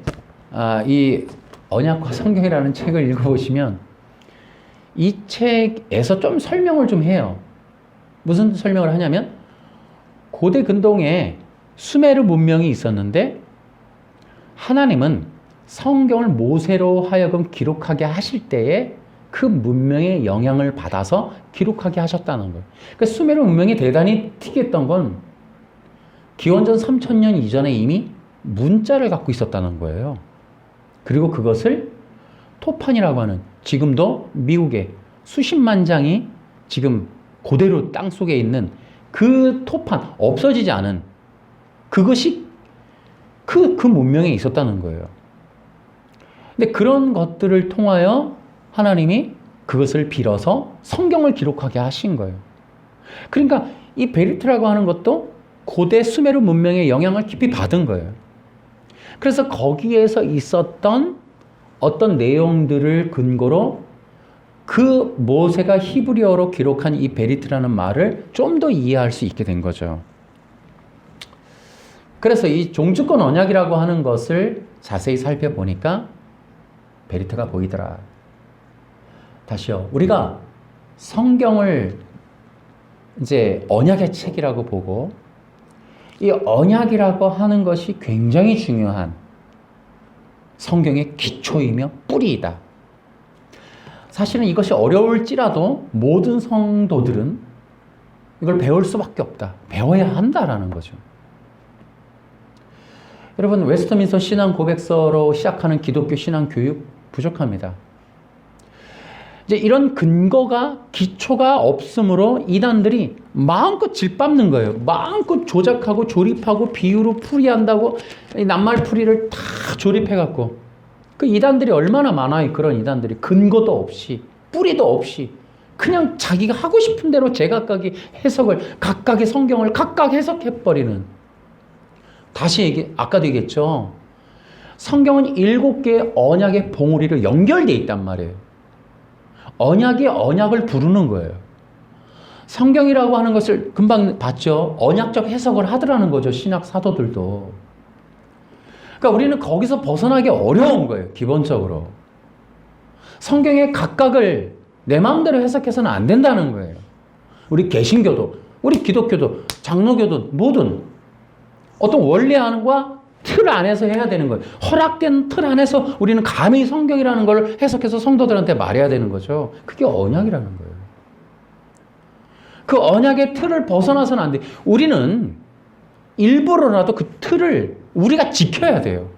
이 언약과 성경이라는 책을 읽어보시면 이 책에서 좀 설명을 좀 해요. 무슨 설명을 하냐면 고대 근동에 수메르 문명이 있었는데 하나님은 성경을 모세로 하여금 기록하게 하실 때에 그 문명의 영향을 받아서 기록하게 하셨다는 거예요. 그러니까 수메르 문명이 대단히 특이했던 건 기원전 3000년 이전에 이미 문자를 갖고 있었다는 거예요. 그리고 그것을 토판이라고 하는 지금도 미국에 수십만 장이 지금 그대로 땅속에 있는 그 토판, 없어지지 않은 그것이 그 문명에 있었다는 거예요. 근데 그런 것들을 통하여 하나님이 그것을 빌어서 성경을 기록하게 하신 거예요. 그러니까 이 베리트라고 하는 것도 고대 수메르 문명의 영향을 깊이 받은 거예요. 그래서 거기에서 있었던 어떤 내용들을 근거로 그 모세가 히브리어로 기록한 이 베리트라는 말을 좀 더 이해할 수 있게 된 거죠. 그래서 이 종주권 언약이라고 하는 것을 자세히 살펴보니까 베리트가 보이더라. 다시요. 우리가 성경을 이제 언약의 책이라고 보고 이 언약이라고 하는 것이 굉장히 중요한 성경의 기초이며 뿌리이다. 사실은 이것이 어려울지라도 모든 성도들은 이걸 배울 수밖에 없다. 배워야 한다라는 거죠. 여러분, 웨스트민스터 신앙 고백서로 시작하는 기독교 신앙 교육 부족합니다. 이제 이런 근거가 기초가 없으므로 이단들이 마음껏 짓밟는 거예요. 마음껏 조작하고 조립하고 비유로 풀이한다고 낱말풀이를 다 조립해갖고 그 이단들이 얼마나 많아요. 그런 이단들이 근거도 없이 뿌리도 없이 그냥 자기가 하고 싶은 대로 제각각의 해석을 각각의 성경을 각각 해석해버리는. 다시 아까도 얘기했죠. 성경은 7개의 언약의 봉우리로 연결되어 있단 말이에요. 언약이 언약을 부르는 거예요. 성경이라고 하는 것을 금방 봤죠. 언약적 해석을 하더라는 거죠. 신약 사도들도. 그러니까 우리는 거기서 벗어나기 어려운 거예요. 기본적으로. 성경의 각각을 내 마음대로 해석해서는 안 된다는 거예요. 우리 개신교도, 우리 기독교도, 장로교도 모든 어떤 원리안과 틀 안에서 해야 되는 거예요. 허락된 틀 안에서 우리는 감히 성경이라는 걸 해석해서 성도들한테 말해야 되는 거죠. 그게 언약이라는 거예요. 그 언약의 틀을 벗어나서는 안 돼. 우리는 일부러라도 그 틀을 우리가 지켜야 돼요.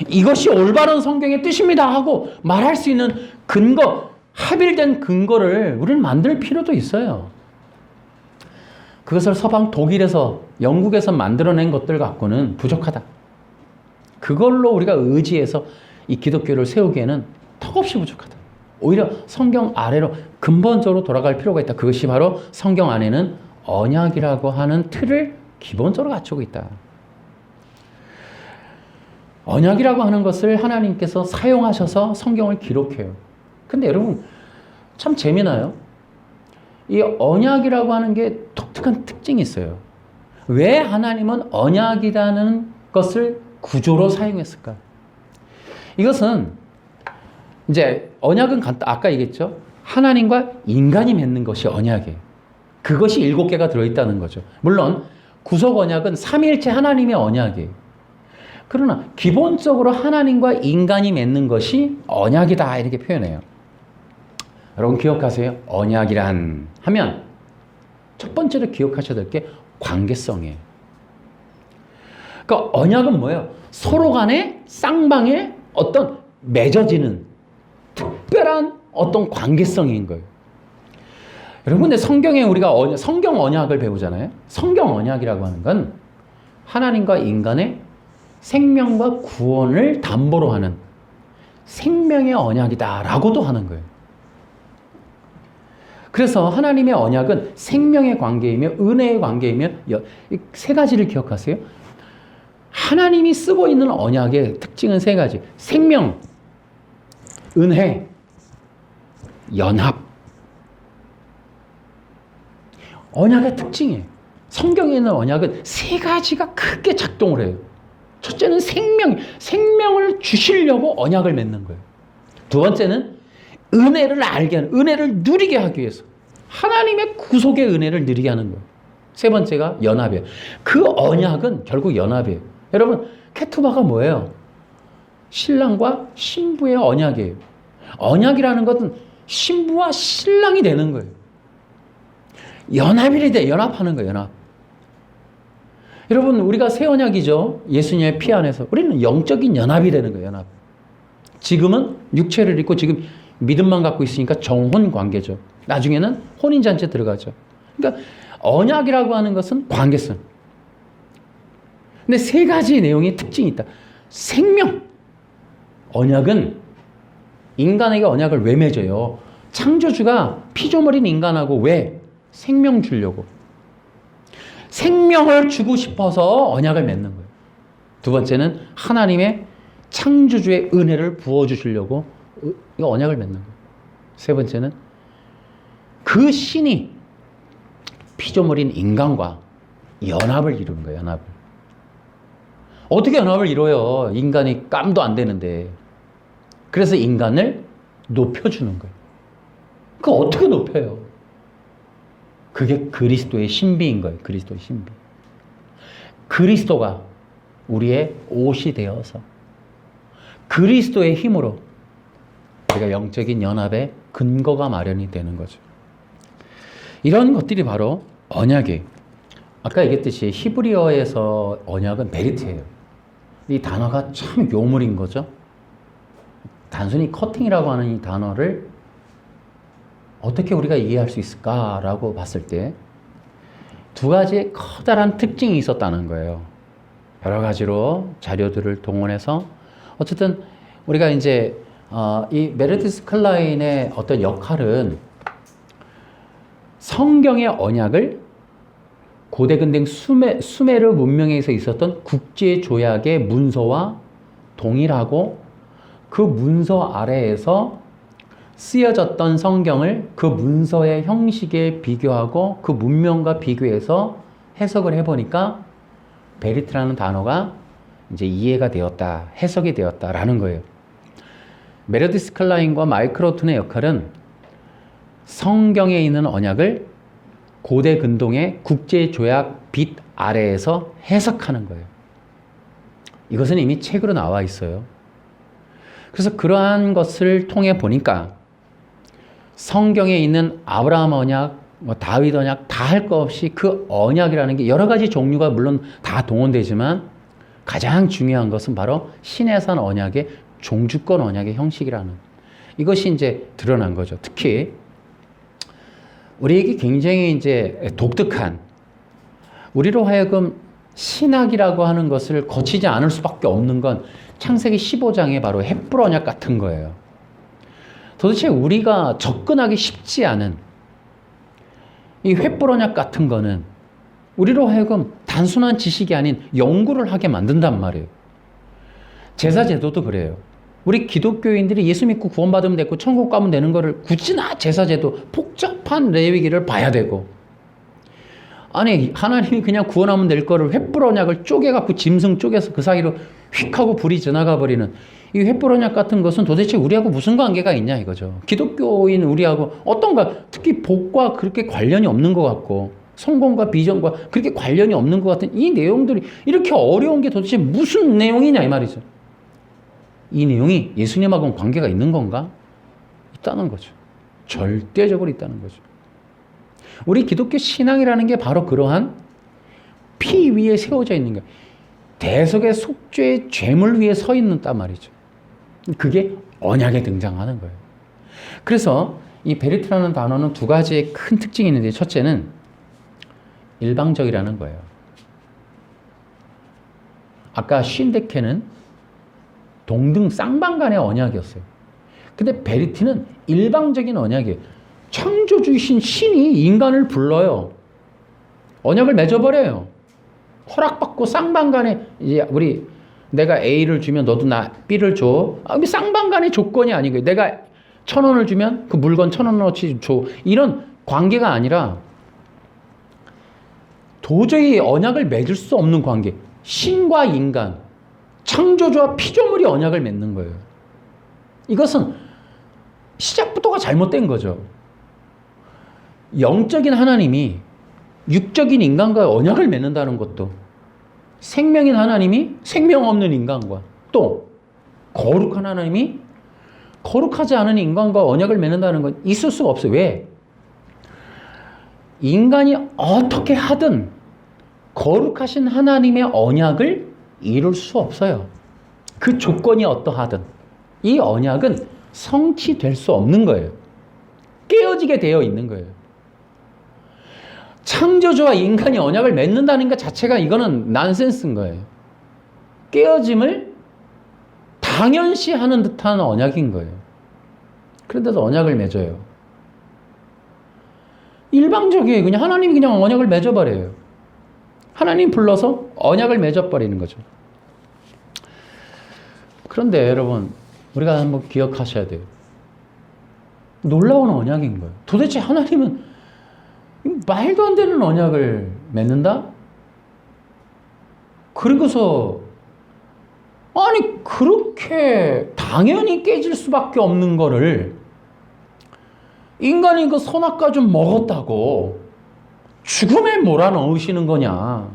이것이 올바른 성경의 뜻입니다 하고 말할 수 있는 근거, 합일된 근거를 우리는 만들 필요도 있어요. 그것을 서방 독일에서 영국에서 만들어낸 것들 갖고는 부족하다. 그걸로 우리가 의지해서 이 기독교를 세우기에는 턱없이 부족하다. 오히려 성경 아래로 근본적으로 돌아갈 필요가 있다. 그것이 바로 성경 안에는 언약이라고 하는 틀을 기본적으로 갖추고 있다. 언약이라고 하는 것을 하나님께서 사용하셔서 성경을 기록해요. 근데 여러분 참 재미나요? 이 언약이라고 하는 게 독특한 특징이 있어요. 왜 하나님은 언약이라는 것을 구조로 사용했을까? 이것은 이제 언약은 아까 얘기했죠. 하나님과 인간이 맺는 것이 언약이에요. 그것이 7개가 들어있다는 거죠. 물론 구속 언약은 삼위일체 하나님의 언약이에요. 그러나 기본적으로 하나님과 인간이 맺는 것이 언약이다 이렇게 표현해요. 여러분 기억하세요. 언약이란 하면 첫 번째로 기억하셔야 될 게 관계성이에요. 그러니까 언약은 뭐예요? 서로 간에 쌍방에 어떤 맺어지는 특별한 어떤 관계성인 거예요. 여러분 근데 성경에 우리가 성경 언약을 배우잖아요. 성경 언약이라고 하는 건 하나님과 인간의 생명과 구원을 담보로 하는 생명의 언약이다라고도 하는 거예요. 그래서 하나님의 언약은 생명의 관계이며 은혜의 관계이며 세 가지를 기억하세요. 하나님이 쓰고 있는 언약의 특징은 세 가지. 생명, 은혜, 연합. 언약의 특징이에요. 성경에 있는 언약은 세 가지가 크게 작동을 해요. 첫째는 생명을 주시려고 언약을 맺는 거예요. 두 번째는 은혜를 알게 하는, 은혜를 누리게 하기 위해서 하나님의 구속의 은혜를 누리게 하는 거예요. 세 번째가 연합이에요. 그 언약은 결국 연합이에요. 여러분 케투바가 뭐예요? 신랑과 신부의 언약이에요. 언약이라는 것은 신부와 신랑이 되는 거예요. 연합이 돼. 연합하는 거예요. 연합. 여러분 우리가 새 언약이죠. 예수님의 피 안에서 우리는 영적인 연합이 되는 거예요. 연합. 지금은 육체를 입고 지금 믿음만 갖고 있으니까 정혼 관계죠. 나중에는 혼인잔치에 들어가죠. 그러니까 언약이라고 하는 것은 관계성. 근데 세 가지 내용의 특징이 있다. 생명. 언약은 인간에게 언약을 왜 맺어요? 창조주가 피조물인 인간하고 왜? 생명 주려고. 생명을 주고 싶어서 언약을 맺는 거예요. 두 번째는 하나님의 창조주의 은혜를 부어주시려고 이 언약을 맺는 거예요. 세 번째는 그 신이 피조물인 인간과 연합을 이루는 거예요. 연합을. 어떻게 연합을 이뤄요? 인간이 깜도 안 되는데. 그래서 인간을 높여주는 거예요. 그거 어떻게 높여요? 그게 그리스도의 신비인 거예요. 그리스도의 신비. 그리스도가 우리의 옷이 되어서 그리스도의 힘으로 우리가 영적인 연합의 근거가 마련이 되는 거죠. 이런 것들이 바로 언약이에요. 아까 얘기했듯이 히브리어에서 언약은 베리트예요. 이 단어가 참 요물인 거죠. 단순히 커팅이라고 하는 이 단어를 어떻게 우리가 이해할 수 있을까라고 봤을 때 두 가지의 커다란 특징이 있었다는 거예요. 여러 가지로 자료들을 동원해서 어쨌든 우리가 이제 이 메르디스 클라인의 어떤 역할은 성경의 언약을 고대 근대 수메르 문명에서 있었던 국제 조약의 문서와 동일하고 그 문서 아래에서 쓰여졌던 성경을 그 문서의 형식에 비교하고 그 문명과 비교해서 해석을 해보니까 베리트라는 단어가 이제 이해가 되었다, 해석이 되었다라는 거예요. 메르디스 클라인과 마이클 호튼의 역할은 성경에 있는 언약을 고대 근동의 국제 조약 빛 아래에서 해석하는 거예요. 이것은 이미 책으로 나와 있어요. 그래서 그러한 것을 통해 보니까 성경에 있는 아브라함 언약, 다윗 언약 다 할 거 없이 그 언약이라는 게 여러 가지 종류가 물론 다 동원되지만 가장 중요한 것은 바로 시내산 언약의 종주권 언약의 형식이라는 이것이 이제 드러난 거죠. 특히 우리에게 굉장히 이제 독특한 우리로 하여금 신학이라고 하는 것을 거치지 않을 수밖에 없는 건 창세기 15장의 바로 헷불 언약 같은 거예요. 도대체 우리가 접근하기 쉽지 않은 이 횃불 언약 같은 거는 우리로 하여금 단순한 지식이 아닌 연구를 하게 만든단 말이에요. 제사 제도도 그래요. 우리 기독교인들이 예수 믿고 구원받으면 됐고 천국 가면 되는 거를 굳이 나 제사 제도 복잡한 레위기를 봐야 되고, 아니 하나님이 그냥 구원하면 될 거를 횃불 언약을 쪼개갖고 짐승 쪼개서 그 사이로 휙 하고 불이 지나가 버리는 이 횃불 언약 같은 것은 도대체 우리하고 무슨 관계가 있냐 이거죠. 기독교인 우리하고 어떤가, 특히 복과 그렇게 관련이 없는 것 같고 성공과 비전과 그렇게 관련이 없는 것 같은 이 내용들이 이렇게 어려운 게 도대체 무슨 내용이냐 이 말이죠. 이 내용이 예수님하고는 관계가 있는 건가? 있다는 거죠. 절대적으로 있다는 거죠. 우리 기독교 신앙이라는 게 바로 그러한 피 위에 세워져 있는 거예요. 대속의 속죄의 죄물 위에 서 있는단 말이죠. 그게 언약에 등장하는 거예요. 그래서 이 베리트라는 단어는 두 가지의 큰 특징이 있는데, 첫째는 일방적이라는 거예요. 아까 쉰데케는 동등 쌍방간의 언약이었어요. 근데 베리트는 일방적인 언약이에요. 창조주이신 신이 인간을 불러요. 언약을 맺어버려요. 허락받고 쌍방간에, 이제 내가 A를 주면 너도 나 B를 줘. 쌍방간의 조건이 아닌 거예요. 내가 1,000원을 주면 그 물건 1,000원어치 줘. 이런 관계가 아니라 도저히 언약을 맺을 수 없는 관계. 신과 인간, 창조주와 피조물이 언약을 맺는 거예요. 이것은 시작부터가 잘못된 거죠. 영적인 하나님이 육적인 인간과 언약을 맺는다는 것도, 생명인 하나님이 생명 없는 인간과, 또 거룩한 하나님이 거룩하지 않은 인간과 언약을 맺는다는 건 있을 수가 없어요. 왜? 인간이 어떻게 하든 거룩하신 하나님의 언약을 이룰 수 없어요. 그 조건이 어떠하든 이 언약은 성취될 수 없는 거예요. 깨어지게 되어 있는 거예요. 창조주와 인간이 언약을 맺는다는 것 자체가 이거는 난센스인 거예요. 깨어짐을 당연시하는 듯한 언약인 거예요. 그런데도 언약을 맺어요. 일방적이에요. 그냥 하나님이 그냥 언약을 맺어버려요. 하나님 불러서 언약을 맺어버리는 거죠. 그런데 여러분, 우리가 한번 기억하셔야 돼요. 놀라운 언약인 거예요. 도대체 하나님은 말도 안 되는 언약을 맺는다? 그리고서 아니 그렇게 당연히 깨질 수밖에 없는 거를 인간이 그 선악과 좀 먹었다고 죽음에 몰아넣으시는 거냐.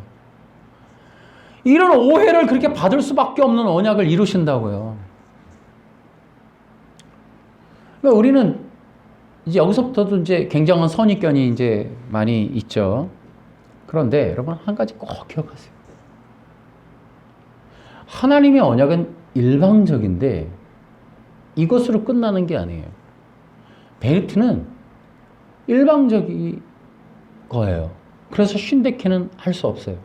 이런 오해를 그렇게 받을 수밖에 없는 언약을 이루신다고요. 그러니까 우리는 이제 여기서부터도 이제 굉장한 선입견이 이제 많이 있죠. 그런데 여러분 한 가지 꼭 기억하세요. 하나님의 언약은 일방적인데 이것으로 끝나는 게 아니에요. 베리트는 일방적인 거예요. 그래서 쉰데케는 할 수 없어요.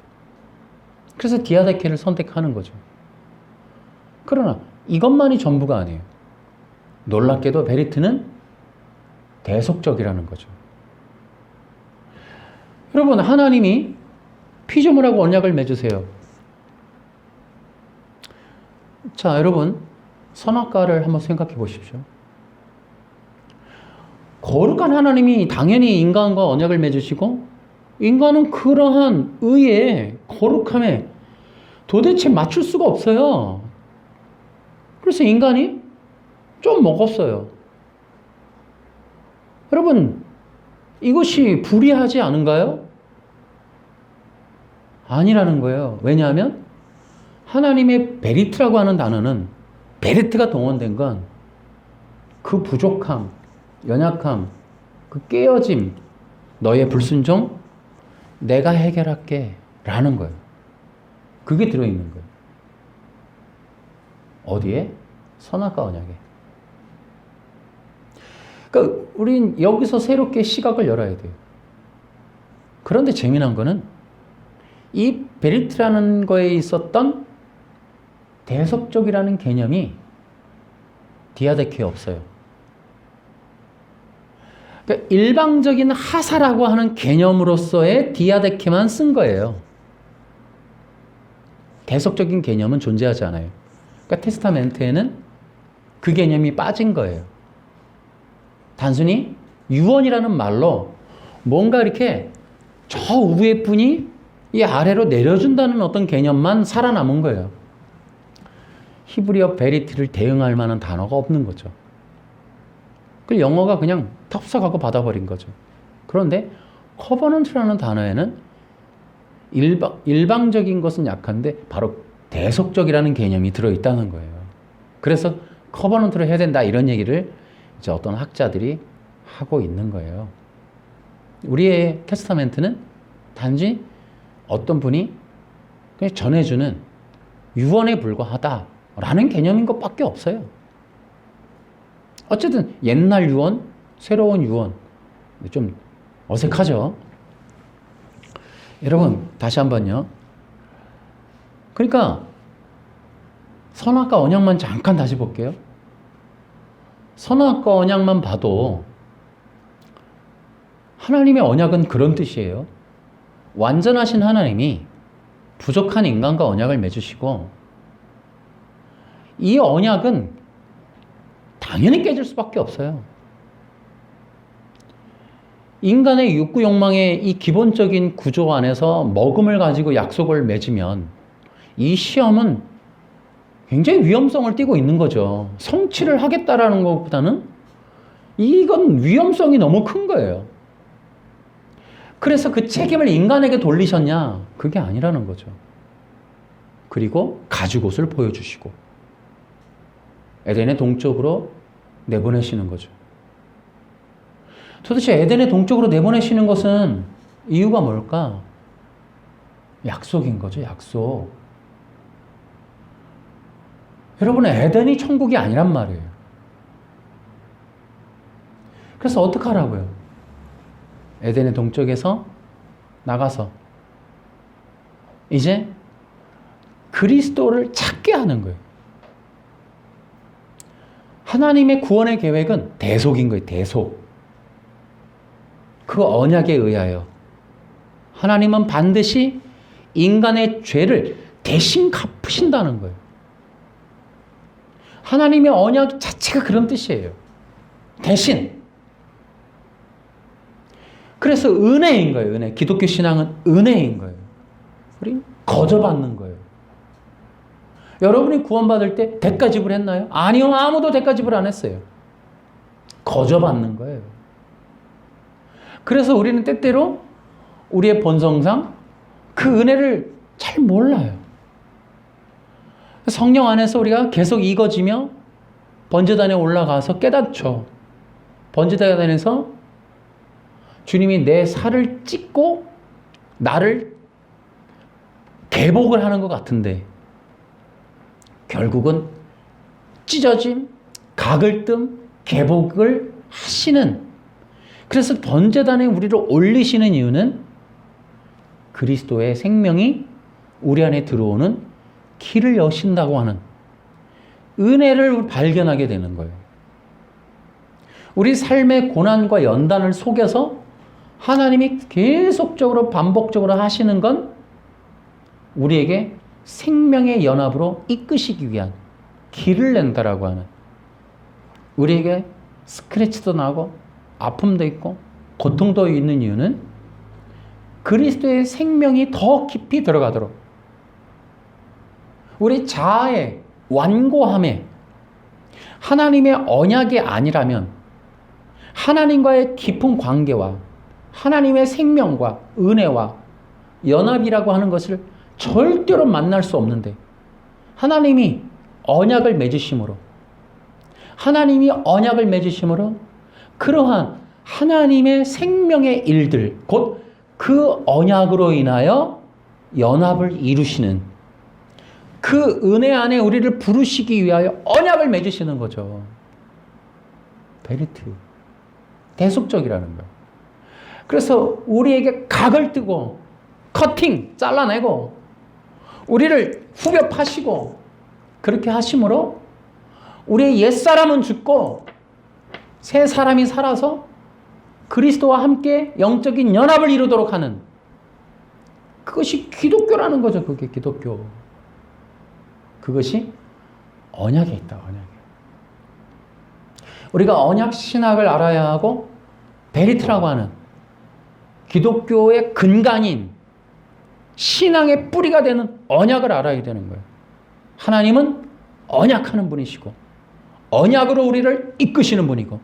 그래서 디아데케를 선택하는 거죠. 그러나 이것만이 전부가 아니에요. 놀랍게도 베리트는 대속적이라는 거죠. 여러분, 하나님이 피조물하고 언약을 맺으세요. 자, 여러분, 선악과를 한번 생각해 보십시오. 거룩한 하나님이 당연히 인간과 언약을 맺으시고, 인간은 그러한 의에, 거룩함에 도대체 맞출 수가 없어요. 그래서 인간이 좀 먹었어요. 여러분, 이것이 불의하지 않은가요? 아니라는 거예요. 왜냐하면 하나님의 베리트라고 하는 단어는, 베리트가 동원된 건 그 부족함, 연약함, 그 깨어짐, 너의 불순종, 내가 해결할게 라는 거예요. 그게 들어있는 거예요. 어디에? 선악과 언약에. 그러니까 우린 여기서 새롭게 시각을 열어야 돼요. 그런데 재미난 거는 이 베리트라는 거에 있었던 대속적이라는 개념이 디아데케에 없어요. 그러니까 일방적인 하사라고 하는 개념으로서의 디아데케만 쓴 거예요. 대속적인 개념은 존재하지 않아요. 그러니까 테스타멘트에는 그 개념이 빠진 거예요. 단순히 유언이라는 말로 뭔가 이렇게 저 위에 분이 이 아래로 내려준다는 어떤 개념만 살아남은 거예요. 히브리어 베리티를 대응할 만한 단어가 없는 거죠. 그 영어가 그냥 텁석하고 받아버린 거죠. 그런데 커버넌트라는 단어에는 일방적인 것은 약한데 바로 대속적이라는 개념이 들어있다는 거예요. 그래서 커버넌트를 해야 된다 이런 얘기를 이제 어떤 학자들이 하고 있는 거예요. 우리의 테스타멘트는 단지 어떤 분이 그냥 전해주는 유언에 불과하다라는 개념인 것밖에 없어요. 어쨌든 옛날 유언, 새로운 유언 좀 어색하죠. 여러분 다시 한번요. 그러니까 선악과 언약만 잠깐 다시 볼게요. 선악과 언약만 봐도 하나님의 언약은 그런 뜻이에요. 완전하신 하나님이 부족한 인간과 언약을 맺으시고 이 언약은 당연히 깨질 수밖에 없어요. 인간의 욕구 욕망의 이 기본적인 구조 안에서 먹음을 가지고 약속을 맺으면 이 시험은 굉장히 위험성을 띠고 있는 거죠. 성취를 하겠다라는 것보다는 이건 위험성이 너무 큰 거예요. 그래서 그 책임을 인간에게 돌리셨냐? 그게 아니라는 거죠. 그리고 가죽옷을 보여주시고 에덴의 동쪽으로 내보내시는 거죠. 도대체 에덴의 동쪽으로 내보내시는 것은 이유가 뭘까? 약속인 거죠, 약속. 여러분, 에덴이 천국이 아니란 말이에요. 그래서 어떻게 하라고요? 에덴의 동쪽에서 나가서 이제 그리스도를 찾게 하는 거예요. 하나님의 구원의 계획은 대속인 거예요, 대속. 그 언약에 의하여 하나님은 반드시 인간의 죄를 대신 갚으신다는 거예요. 하나님의 언약 자체가 그런 뜻이에요. 대신. 그래서 은혜인 거예요, 은혜. 기독교 신앙은 은혜인 거예요. 우린 거저받는 거예요. 여러분이 구원받을 때 대가 지불했나요? 아니요, 아무도 대가 지불 안 했어요. 거저받는 거예요. 그래서 우리는 때때로 우리의 본성상 그 은혜를 잘 몰라요. 성령 안에서 우리가 계속 익어지며 번제단에 올라가서 깨닫죠. 번제단에서 주님이 내 살을 찢고 나를 개복을 하는 것 같은데 결국은 찢어짐, 각을 뜸, 개복을 하시는, 그래서 번제단에 우리를 올리시는 이유는 그리스도의 생명이 우리 안에 들어오는 길을 여신다고 하는 은혜를 발견하게 되는 거예요. 우리 삶의 고난과 연단을 속여서 하나님이 계속적으로 반복적으로 하시는 건 우리에게 생명의 연합으로 이끄시기 위한 길을 낸다라고 하는, 우리에게 스크래치도 나고 아픔도 있고 고통도 있는 이유는 그리스도의 생명이 더 깊이 들어가도록, 우리 자아의 완고함에 하나님의 언약이 아니라면 하나님과의 깊은 관계와 하나님의 생명과 은혜와 연합이라고 하는 것을 절대로 만날 수 없는데, 하나님이 언약을 맺으심으로 그러한 하나님의 생명의 일들, 곧 그 언약으로 인하여 연합을 이루시는 그 은혜 안에 우리를 부르시기 위하여 언약을 맺으시는 거죠. 베리트, 대속적이라는 거예요. 그래서 우리에게 각을 뜨고 커팅, 잘라내고 우리를 후벼 파시고 그렇게 하심으로 우리의 옛사람은 죽고 새 사람이 살아서 그리스도와 함께 영적인 연합을 이루도록 하는, 그것이 기독교라는 거죠. 그게 기독교. 그것이 언약에 있다. 언약에. 우리가 언약 신학을 알아야 하고 베리트라고 하는 기독교의 근간인 신앙의 뿌리가 되는 언약을 알아야 되는 거예요. 하나님은 언약하는 분이시고 언약으로 우리를 이끄시는 분이고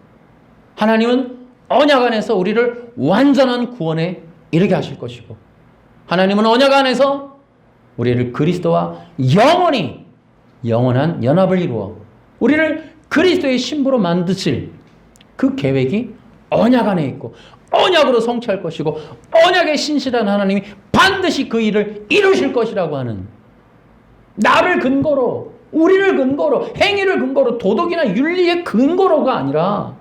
하나님은 언약 안에서 우리를 완전한 구원에 이르게 하실 것이고 하나님은 언약 안에서 우리를 그리스도와 영원한 연합을 이루어 우리를 그리스도의 신부로 만드실 그 계획이 언약 안에 있고 언약으로 성취할 것이고 언약의 신실한 하나님이 반드시 그 일을 이루실 것이라고 하는 나를 근거로 우리를 근거로 행위를 근거로 도덕이나 윤리의 근거로가 아니라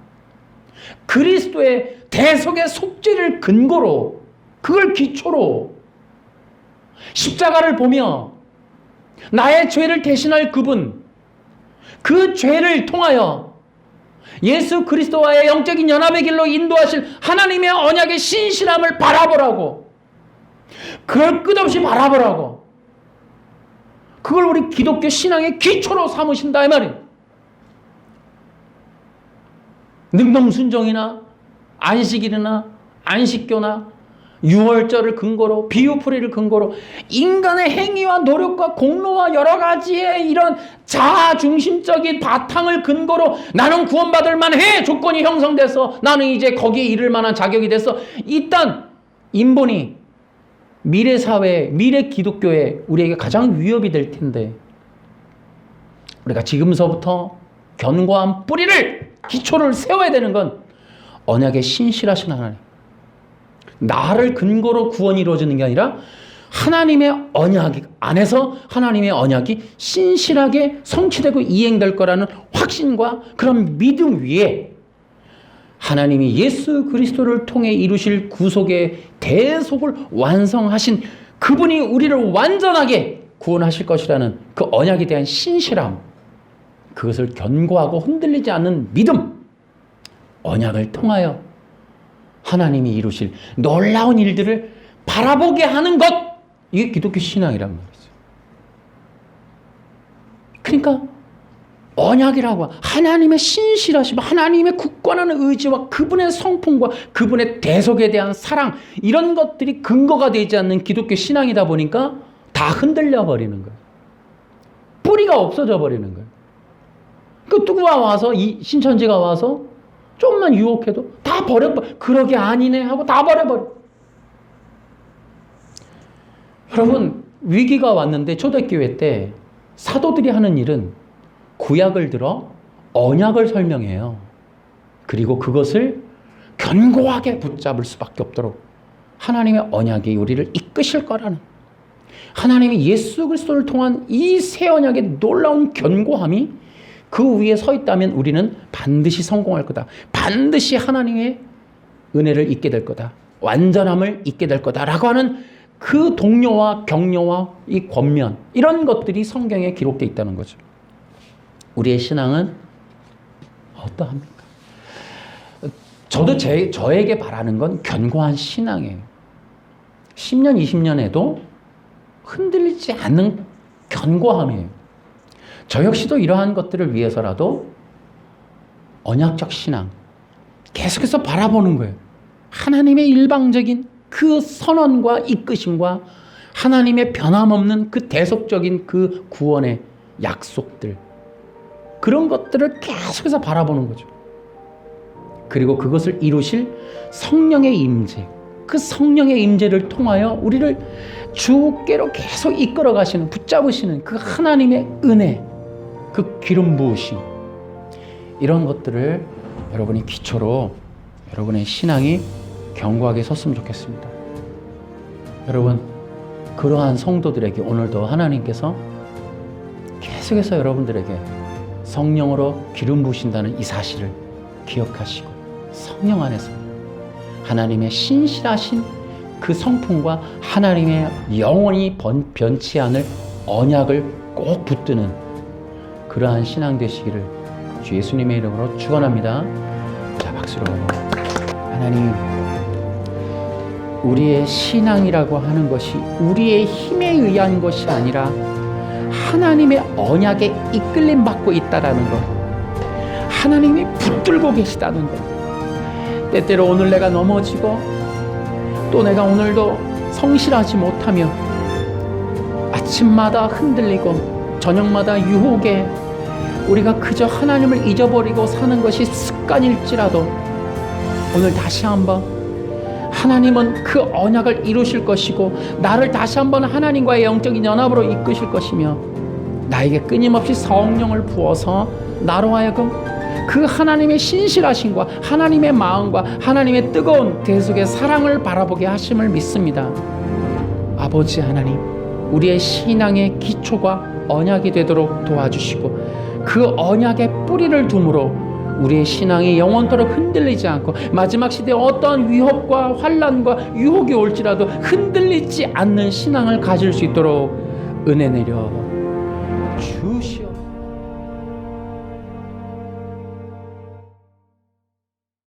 그리스도의 대속의 속죄를 근거로 그걸 기초로 십자가를 보며 나의 죄를 대신할 그분 그 죄를 통하여 예수 그리스도와의 영적인 연합의 길로 인도하실 하나님의 언약의 신실함을 바라보라고 그걸 끝없이 바라보라고 그걸 우리 기독교 신앙의 기초로 삼으신다 이 말이에요. 능동순종이나 안식일이나 안식교나 유월절을 근거로 비유풀이를 근거로 인간의 행위와 노력과 공로와 여러 가지의 이런 자아중심적인 바탕을 근거로 나는 구원받을 만해 조건이 형성돼서 나는 이제 거기에 이를 만한 자격이 돼서 일단 인본이 미래 사회, 미래 기독교에 우리에게 가장 위협이 될 텐데 우리가 지금서부터 견고한 뿌리를 기초를 세워야 되는 건 언약의 신실하신 하나님 나를 근거로 구원이 이루어지는 게 아니라 하나님의 언약 안에서 하나님의 언약이 신실하게 성취되고 이행될 거라는 확신과 그런 믿음 위에 하나님이 예수 그리스도를 통해 이루실 구속의 대속을 완성하신 그분이 우리를 완전하게 구원하실 것이라는 그 언약에 대한 신실함 그것을 견고하고 흔들리지 않는 믿음 언약을 통하여 하나님이 이루실 놀라운 일들을 바라보게 하는 것 이게 기독교 신앙이란 말이죠. 그러니까 언약이라고 하나님의 신실하심 하나님의 굳건한 의지와 그분의 성품과 그분의 대속에 대한 사랑 이런 것들이 근거가 되지 않는 기독교 신앙이다 보니까 다 흔들려 버리는 거예요. 뿌리가 없어져 버리는 거예요. 그 누구가 와서 이 신천지가 와서 좀만 유혹해도 다 버려버려. 그러게 아니네 하고 다 버려버려. 여러분 위기가 왔는데 초대교회 때 사도들이 하는 일은 구약을 들어 언약을 설명해요. 그리고 그것을 견고하게 붙잡을 수밖에 없도록 하나님의 언약이 우리를 이끄실 거라는 하나님이 예수 그리스도를 통한 이 새 언약의 놀라운 견고함이 그 위에 서 있다면 우리는 반드시 성공할 거다. 반드시 하나님의 은혜를 잊게 될 거다. 완전함을 잊게 될 거다라고 하는 그 동료와 격려와 이 권면 이런 것들이 성경에 기록되어 있다는 거죠. 우리의 신앙은 어떠합니까? 저도 저에게 바라는 건 견고한 신앙이에요. 10년, 20년에도 흔들리지 않는 견고함이에요. 저 역시도 이러한 것들을 위해서라도 언약적 신앙 계속해서 바라보는 거예요. 하나님의 일방적인 그 선언과 이끄심과 하나님의 변함없는 그 대속적인 그 구원의 약속들 그런 것들을 계속해서 바라보는 거죠. 그리고 그것을 이루실 성령의 임재 그 성령의 임재를 통하여 우리를 주께로 계속 이끌어 가시는 붙잡으시는 그 하나님의 은혜 그 기름 부으심 이런 것들을 여러분이 기초로 여러분의 신앙이 견고하게 섰으면 좋겠습니다. 여러분 그러한 성도들에게 오늘도 하나님께서 계속해서 여러분들에게 성령으로 기름 부으신다는 이 사실을 기억하시고 성령 안에서 하나님의 신실하신 그 성품과 하나님의 영원히 변치 않을 언약을 꼭 붙드는 그러한 신앙 되시기를 주 예수님의 이름으로 축원합니다. 자, 박수로. 하나님, 우리의 신앙이라고 하는 것이 우리의 힘에 의한 것이 아니라 하나님의 언약에 이끌림 받고 있다라는 것, 하나님이 붙들고 계시다는 것. 때때로 오늘 내가 넘어지고 또 내가 오늘도 성실하지 못하며 아침마다 흔들리고 저녁마다 유혹에 우리가 그저 하나님을 잊어버리고 사는 것이 습관일지라도 오늘 다시 한번 하나님은 그 언약을 이루실 것이고 나를 다시 한번 하나님과의 영적인 연합으로 이끄실 것이며 나에게 끊임없이 성령을 부어서 나로 하여금 그 하나님의 신실하심과 하나님의 마음과 하나님의 뜨거운 계속의 사랑을 바라보게 하심을 믿습니다. 아버지 하나님, 우리의 신앙의 기초가 언약이 되도록 도와주시고 그 언약의 뿌리를 둠으로 우리의 신앙이 영원토록 흔들리지 않고 마지막 시대에 어떠한 위협과 환난과 유혹이 올지라도 흔들리지 않는 신앙을 가질 수 있도록 은혜 내려